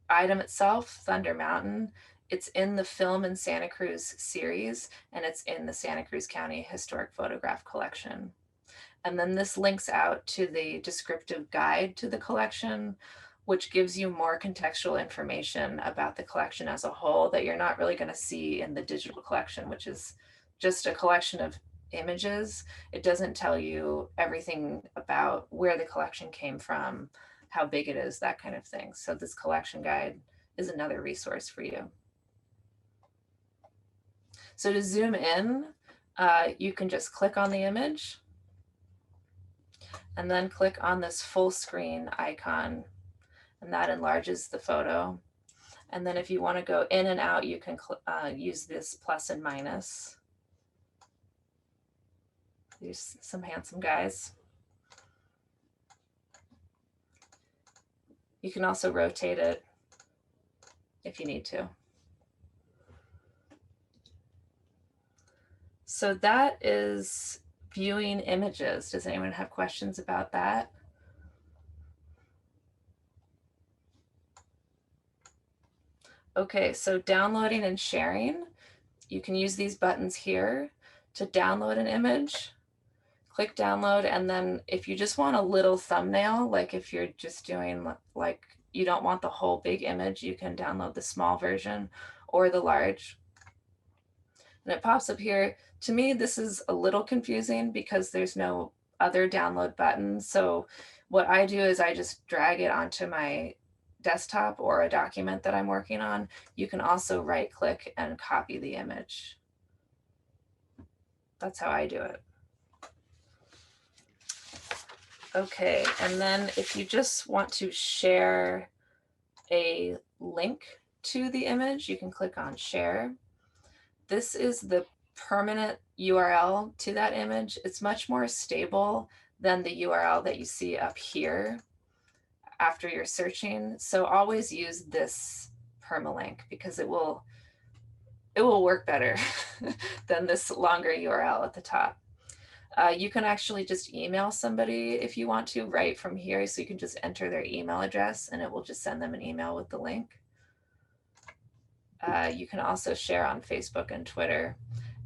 item itself, Thunder Mountain. It's in the Film in Santa Cruz series, and it's in the Santa Cruz County Historic Photograph Collection. And then this links out to the descriptive guide to the collection, which gives you more contextual information about the collection as a whole that you're not really going to see in the digital collection, which is just a collection of images. It doesn't tell you everything about where the collection came from, how big it is, that kind of thing. So this collection guide is another resource for you. So to zoom in, you can just click on the image and then click on this full screen icon, and that enlarges the photo. And then if you want to go in and out, you can use this plus and minus. There's some handsome guys. You can also rotate it if you need to. So that is viewing images. Does anyone have questions about that? Okay, so downloading and sharing. You can use these buttons here to download an image. Click download, and then if you just want a little thumbnail, like if you're just doing like you don't want the whole big image, you can download the small version or the large. And it pops up here. To me, this is a little confusing because there's no other download button. So what I do is I just drag it onto my desktop or a document that I'm working on. You can also right click and copy the image. That's how I do it. Okay, and then if you just want to share a link to the image, you can click on share. This is the permanent URL to that image, it's much more stable than the URL that you see up here after you're searching. So always use this permalink because it will work better than this longer URL at the top. You can actually just email somebody if you want to right from here. So you can just enter their email address and it will just send them an email with the link. You can also share on Facebook and Twitter.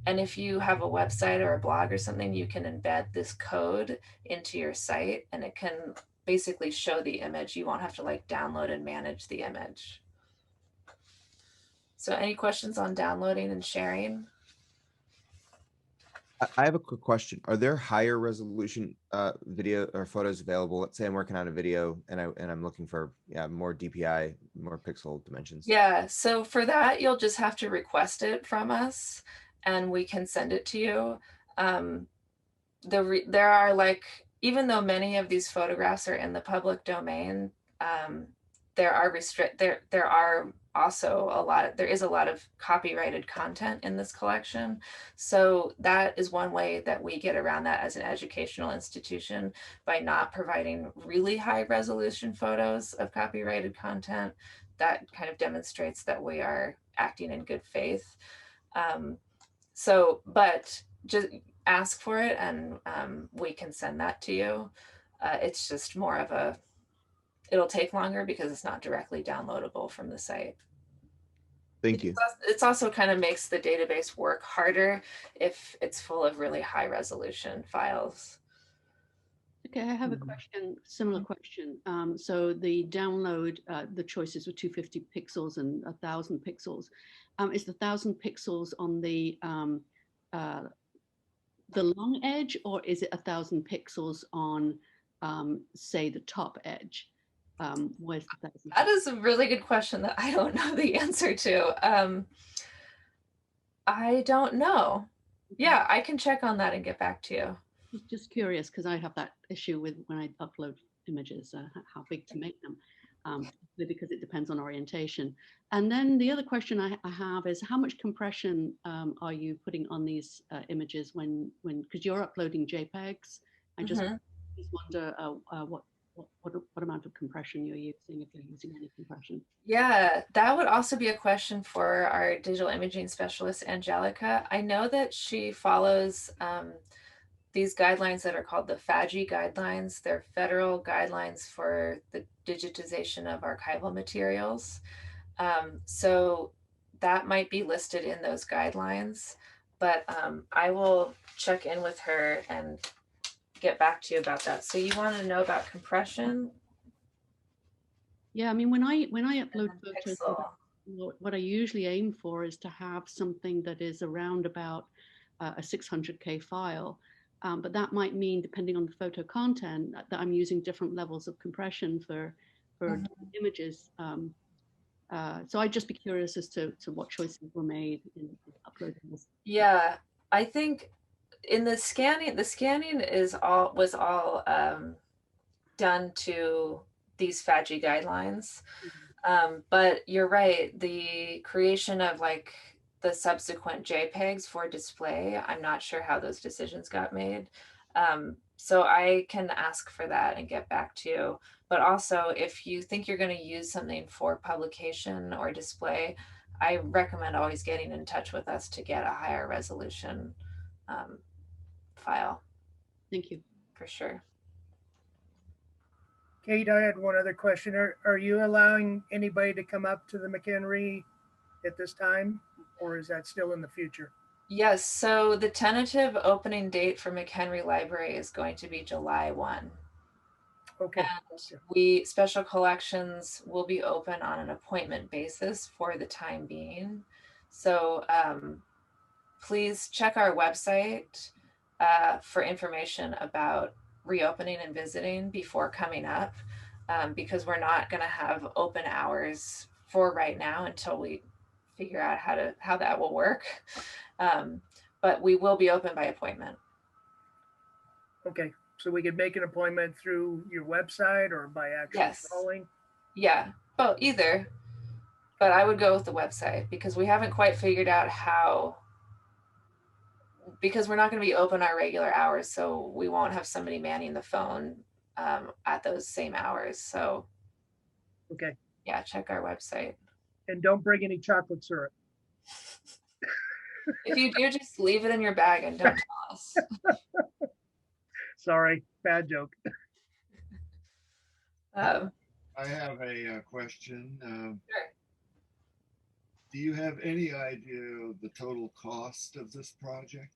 And if you have a website or a blog or something, you can embed this code into your site and it can basically show the image. You won't have to like download and manage the image. So any questions on downloading and sharing? I have a quick question. Are there higher resolution video or photos available? Let's say I'm working on a video and I'm looking for more DPI, more pixel dimensions. Yeah, so for that, you'll just have to request it from us and we can send it to you. There are like, even though many of these photographs are in the public domain, there are also there is a lot of copyrighted content in this collection. So that is one way that we get around that as an educational institution, by not providing really high resolution photos of copyrighted content. That kind of demonstrates that we are acting in good faith. But just ask for it and we can send that to you. It's just more of it'll take longer because it's not directly downloadable from the site. Thank you. It's also kind of makes the database work harder if it's full of really high resolution files. Okay, I have a question, similar question. So the download, the choices were 250 pixels and 1,000 pixels. Is the 1,000 pixels on the long edge, or is it 1,000 pixels on, say, the top edge? Where's the 1,000? That is a really good question that I don't know the answer to. I don't know. Yeah, I can check on that and get back to you. Just curious, because I have that issue with when I upload images, how big to make them, because it depends on orientation. And then the other question I have is, how much compression are you putting on these images because you're uploading JPEGs? I just wonder what amount of compression you're using, if you're using any compression. Yeah, that would also be a question for our digital imaging specialist, Angelica. I know that she follows these guidelines that are called the FAGI guidelines. They're federal guidelines for the digitization of archival materials. So that might be listed in those guidelines, but I will check in with her and get back to you about that. So you want to know about compression? Yeah, I mean, when I upload photos, what I usually aim for is to have something that is around about a 600K file. But that might mean, depending on the photo content, that I'm using different levels of compression for images. So I'd just be curious as to what choices were made in uploading this. Yeah, I think in the scanning was all done to these FAGI guidelines. But you're right, the creation of like the subsequent JPEGs for display, I'm not sure how those decisions got made. So I can ask for that and get back to you. But also, if you think you're going to use something for publication or display, I recommend always getting in touch with us to get a higher resolution file. Thank you. For sure. Kate, I had one other question. Are you allowing anybody to come up to the McHenry at this time, or is that still in the future? Yes, so the tentative opening date for McHenry Library is going to be July 1. Okay. And special collections will be open on an appointment basis for the time being. So please check our website for information about reopening and visiting before coming up, because we're not going to have open hours for right now until we figure out how that will work. But we will be open by appointment. Okay, so we could make an appointment through your website or by actually calling? Yeah, oh, either. But I would go with the website because we haven't quite figured out how because we're not going to be open our regular hours, so we won't have somebody manning the phone at those same hours. So Okay. yeah, check our website. And don't bring any chocolate syrup. If you do, just leave it in your bag and don't tell us. Sorry, bad joke. I have a question. Sure. Do you have any idea of the total cost of this project?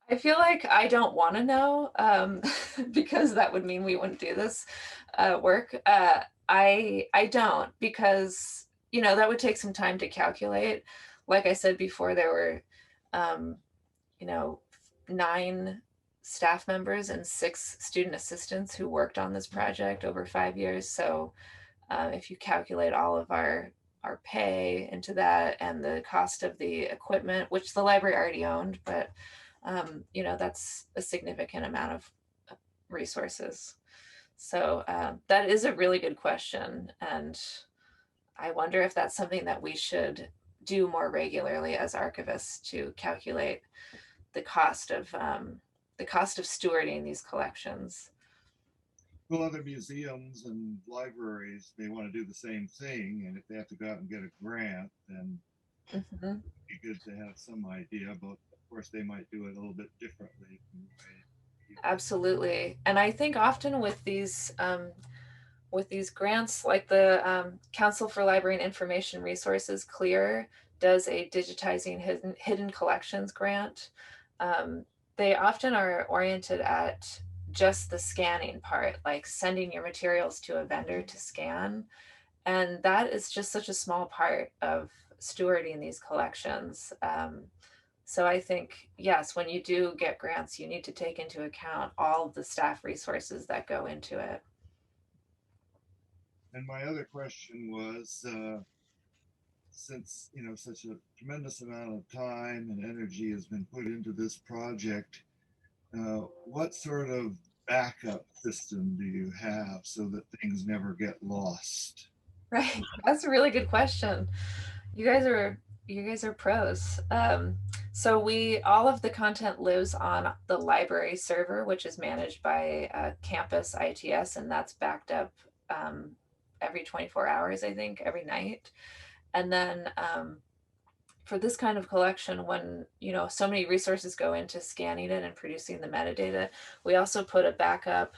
I feel like I don't want to know because that would mean we wouldn't do this work. I don't, because, you know, that would take some time to calculate. Like I said before, there were, you know, 9 staff members and 6 student assistants who worked on this project over 5 years. So if you calculate all of our pay into that and the cost of the equipment, which the library already owned, but you know, that's a significant amount of resources. So that is a really good question. And I wonder if that's something that we should do more regularly as archivists, to calculate the cost of stewarding these collections. Well, other museums and libraries, they want to do the same thing. And if they have to go out and get a grant, then it'd be good to have some idea. But of course, they might do it a little bit differently. Absolutely. And I think often with these grants, like the Council for Library and Information Resources, CLEAR, does a digitizing hidden collections grant. They often are oriented at just the scanning part, like sending your materials to a vendor to scan. And that is just such a small part of stewarding these collections. So I think, yes, when you do get grants, you need to take into account all of the staff resources that go into it. And my other question was, since, you know, such a tremendous amount of time and energy has been put into this project, what sort of backup system do you have so that things never get lost? Right, that's a really good question. You guys are pros. So all of the content lives on the library server, which is managed by Campus ITS, and that's backed up every 24 hours, I think, every night. And then for this kind of collection, when, you know, so many resources go into scanning it and producing the metadata, we also put a backup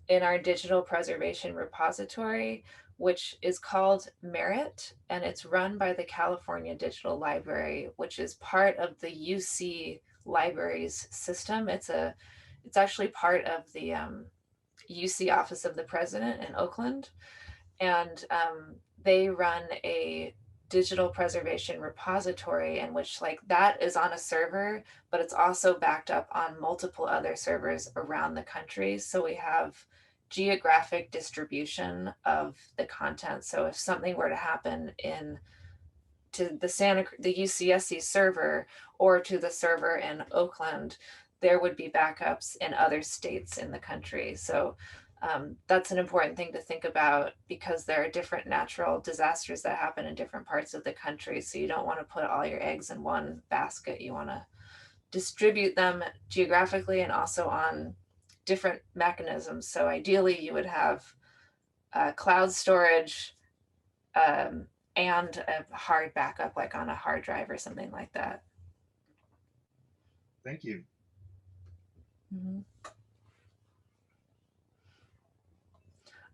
in our digital preservation repository, which is called Merit, and it's run by the California Digital Library, which is part of the UC Libraries system. It's actually part of the UC Office of the President in Oakland, and they run a digital preservation repository in which, like, that is on a server, but it's also backed up on multiple other servers around the country. So we have geographic distribution of the content. So if something were to happen to the UCSC server or to the server in Oakland, there would be backups in other states in the country. So that's an important thing to think about, because there are different natural disasters that happen in different parts of the country. So you don't want to put all your eggs in one basket. You want to distribute them geographically and also on different mechanisms. So ideally you would have cloud storage and a hard backup, like on a hard drive or something like that. Thank you. Mm-hmm.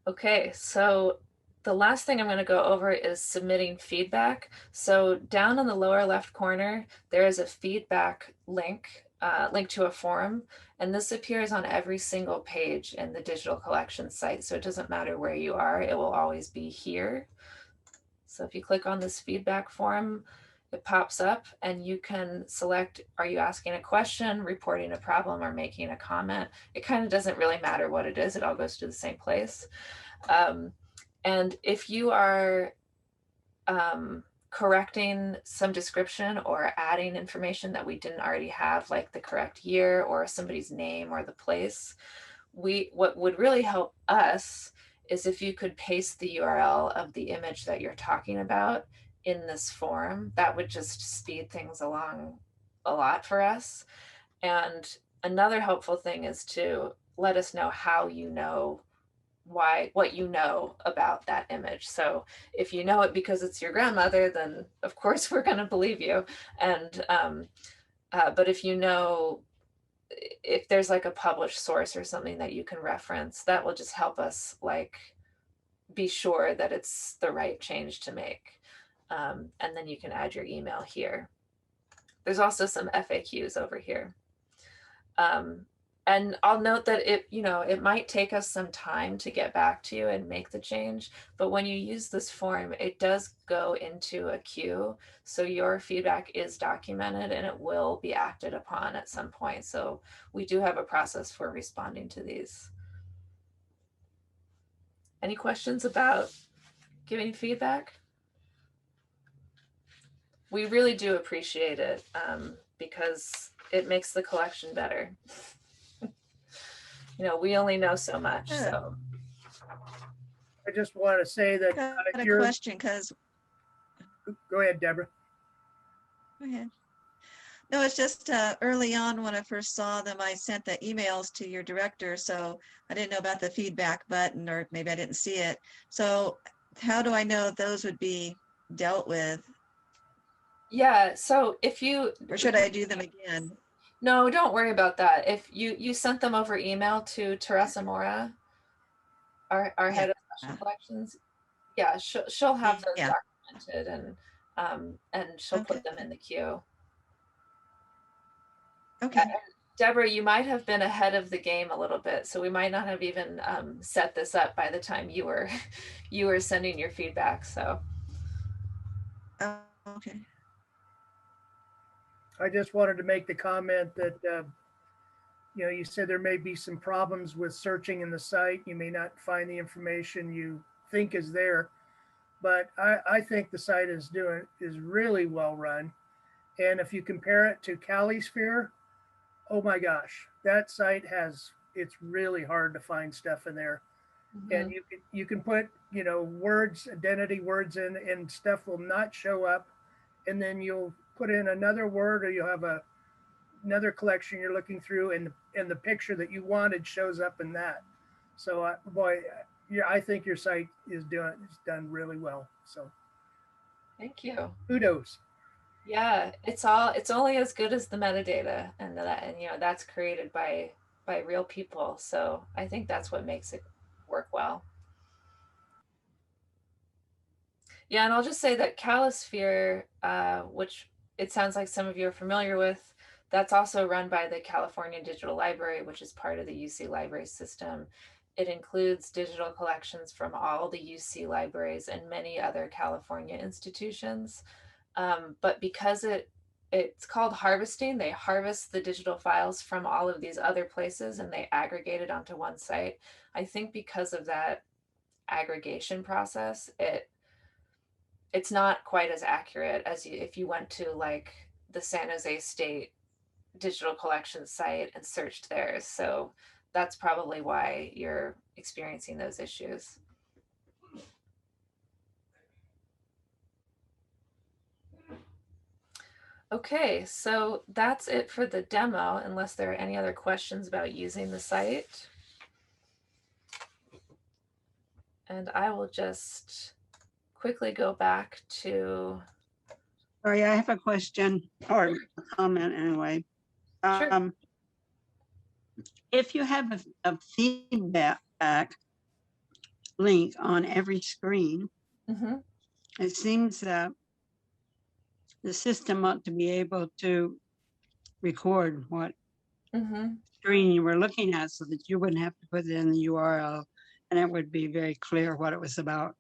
Okay, so the last thing I'm going to go over is submitting feedback. So down in the lower left corner, there is a feedback link to a forum, and this appears on every single page in the digital collection site. So it doesn't matter where you are, it will always be here. So if you click on this feedback form, it pops up and you can select, are you asking a question, reporting a problem, or making a comment? It kind of doesn't really matter what it is, it all goes to the same place. And if you are correcting some description or adding information that we didn't already have, like the correct year or somebody's name or the place, what would really help us is if you could paste the URL of the image that you're talking about in this form. That would just speed things along a lot for us. And another helpful thing is to let us know how you know what you know about that image. So if you know it because it's your grandmother, then of course we're going to believe you. And but if you know, if there's like a published source or something that you can reference, that will just help us like be sure that it's the right change to make. And then you can add your email here. There's also some FAQs over here. And I'll note that it might take us some time to get back to you and make the change, but when you use this form, it does go into a queue. So your feedback is documented and it will be acted upon at some point. So we do have a process for responding to these. Any questions about giving feedback? We really do appreciate it because it makes the collection better. We only know so much. So I just want to say that Got a you're, question because go ahead, Deborah. go ahead. No, it's just early on when I first saw them, I sent the emails to your director, so I didn't know about the feedback button, or maybe I didn't see it. So how do I know those would be dealt with? yeah, so if you, Or should I do them again? no, don't worry about that. If you sent them over email to Teresa Mora, our head of special collections, yeah, she'll have those Yeah. documented and she'll put them in the queue. Okay. Deborah, you might have been ahead of the game a little bit, so we might not have even set this up by the time you were sending your feedback. So. Okay. I just wanted to make the comment that, you said there may be some problems with searching in the site. You may not find the information you think is there, but I think the site is really well run. And if you compare it to CaliSphere, oh my gosh, that site it's really hard to find stuff in there. Mm-hmm. And you can put, words, identity words in, and stuff will not show up. And then you'll put in another word, or you'll have another collection you're looking through, and the picture that you wanted shows up in that. So boy, I think your site is done really well. So thank you. Kudos. Yeah, it's only as good as the metadata, and that's created by real people. So I think that's what makes it work well. Yeah, and I'll just say that CaliSphere, which it sounds like some of you are familiar with, that's also run by the California Digital Library, which is part of the UC library system. It includes digital collections from all the UC libraries and many other California institutions. But because it's called harvesting, they harvest the digital files from all of these other places and they aggregate it onto one site. I think because of that aggregation process, it's not quite as accurate as if you went to like the San Jose State digital collection site and searched theirs. So that's probably why you're experiencing those issues. Okay, so that's it for the demo, unless there are any other questions about using the site. And I will just quickly go back to. Sorry, I have a question or a comment anyway. Sure. If you have a feedback link on every screen, it seems that the system ought to be able to record what screen you were looking at so that you wouldn't have to put it in the URL and it would be very clear what it was about.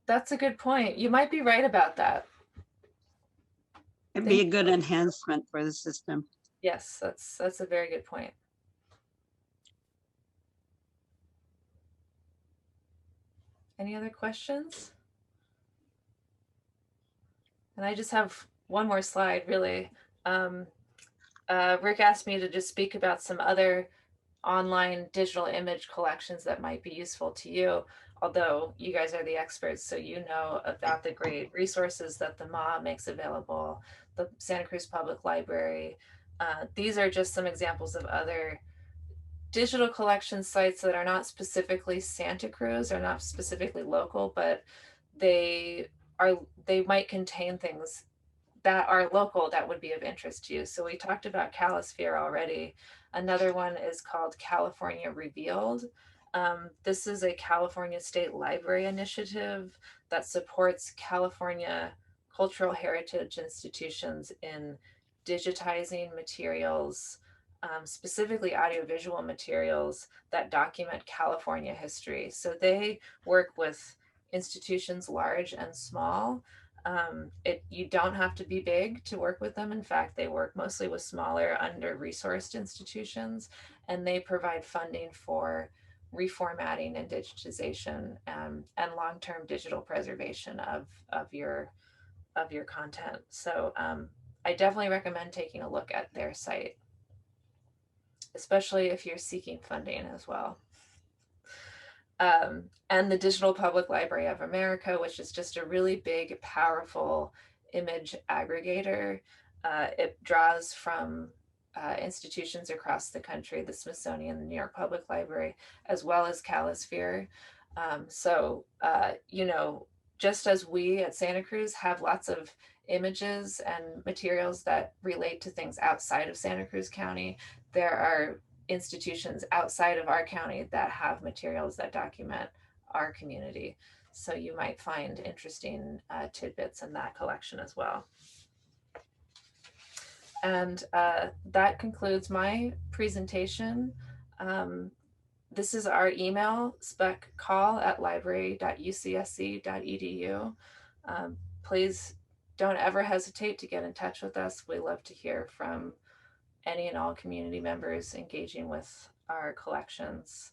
That's a good point. You might be right about that. It'd be a good enhancement for the system. Yes, that's a very good point. Any other questions? And I just have one more slide, really. Rick asked me to just speak about some other online digital image collections that might be useful to you, although you guys are the experts, so you know about the great resources that the MA makes available, the Santa Cruz Public Library, These are just some examples of other digital collection sites that are not specifically Santa Cruz or not specifically local, but they might contain things that are local that would be of interest to you. So we talked about Calisphere already. Another one is called California Revealed. This is a California State Library initiative that supports California cultural heritage institutions in digitizing materials, specifically audiovisual materials that document California history. So they work with institutions large and small. You don't have to be big to work with them. In fact, they work mostly with smaller, under-resourced institutions, and they provide funding for reformatting and digitization, and long-term digital preservation of your content. So I definitely recommend taking a look at their site, especially if you're seeking funding as well. And the Digital Public Library of America, which is just a really big, powerful image aggregator. It draws from institutions across the country, the Smithsonian, the New York Public Library, as well as Calisphere. You know, just as we at Santa Cruz have lots of images and materials that relate to things outside of Santa Cruz County, there are institutions outside of our county that have materials that document our community. So you might find interesting tidbits in that collection as well. And that concludes my presentation. This is our email, speccall@library.ucsc.edu. Please don't ever hesitate to get in touch with us. We love to hear from any and all community members engaging with our collections.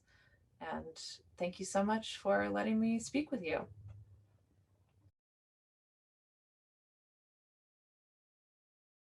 And thank you so much for letting me speak with you.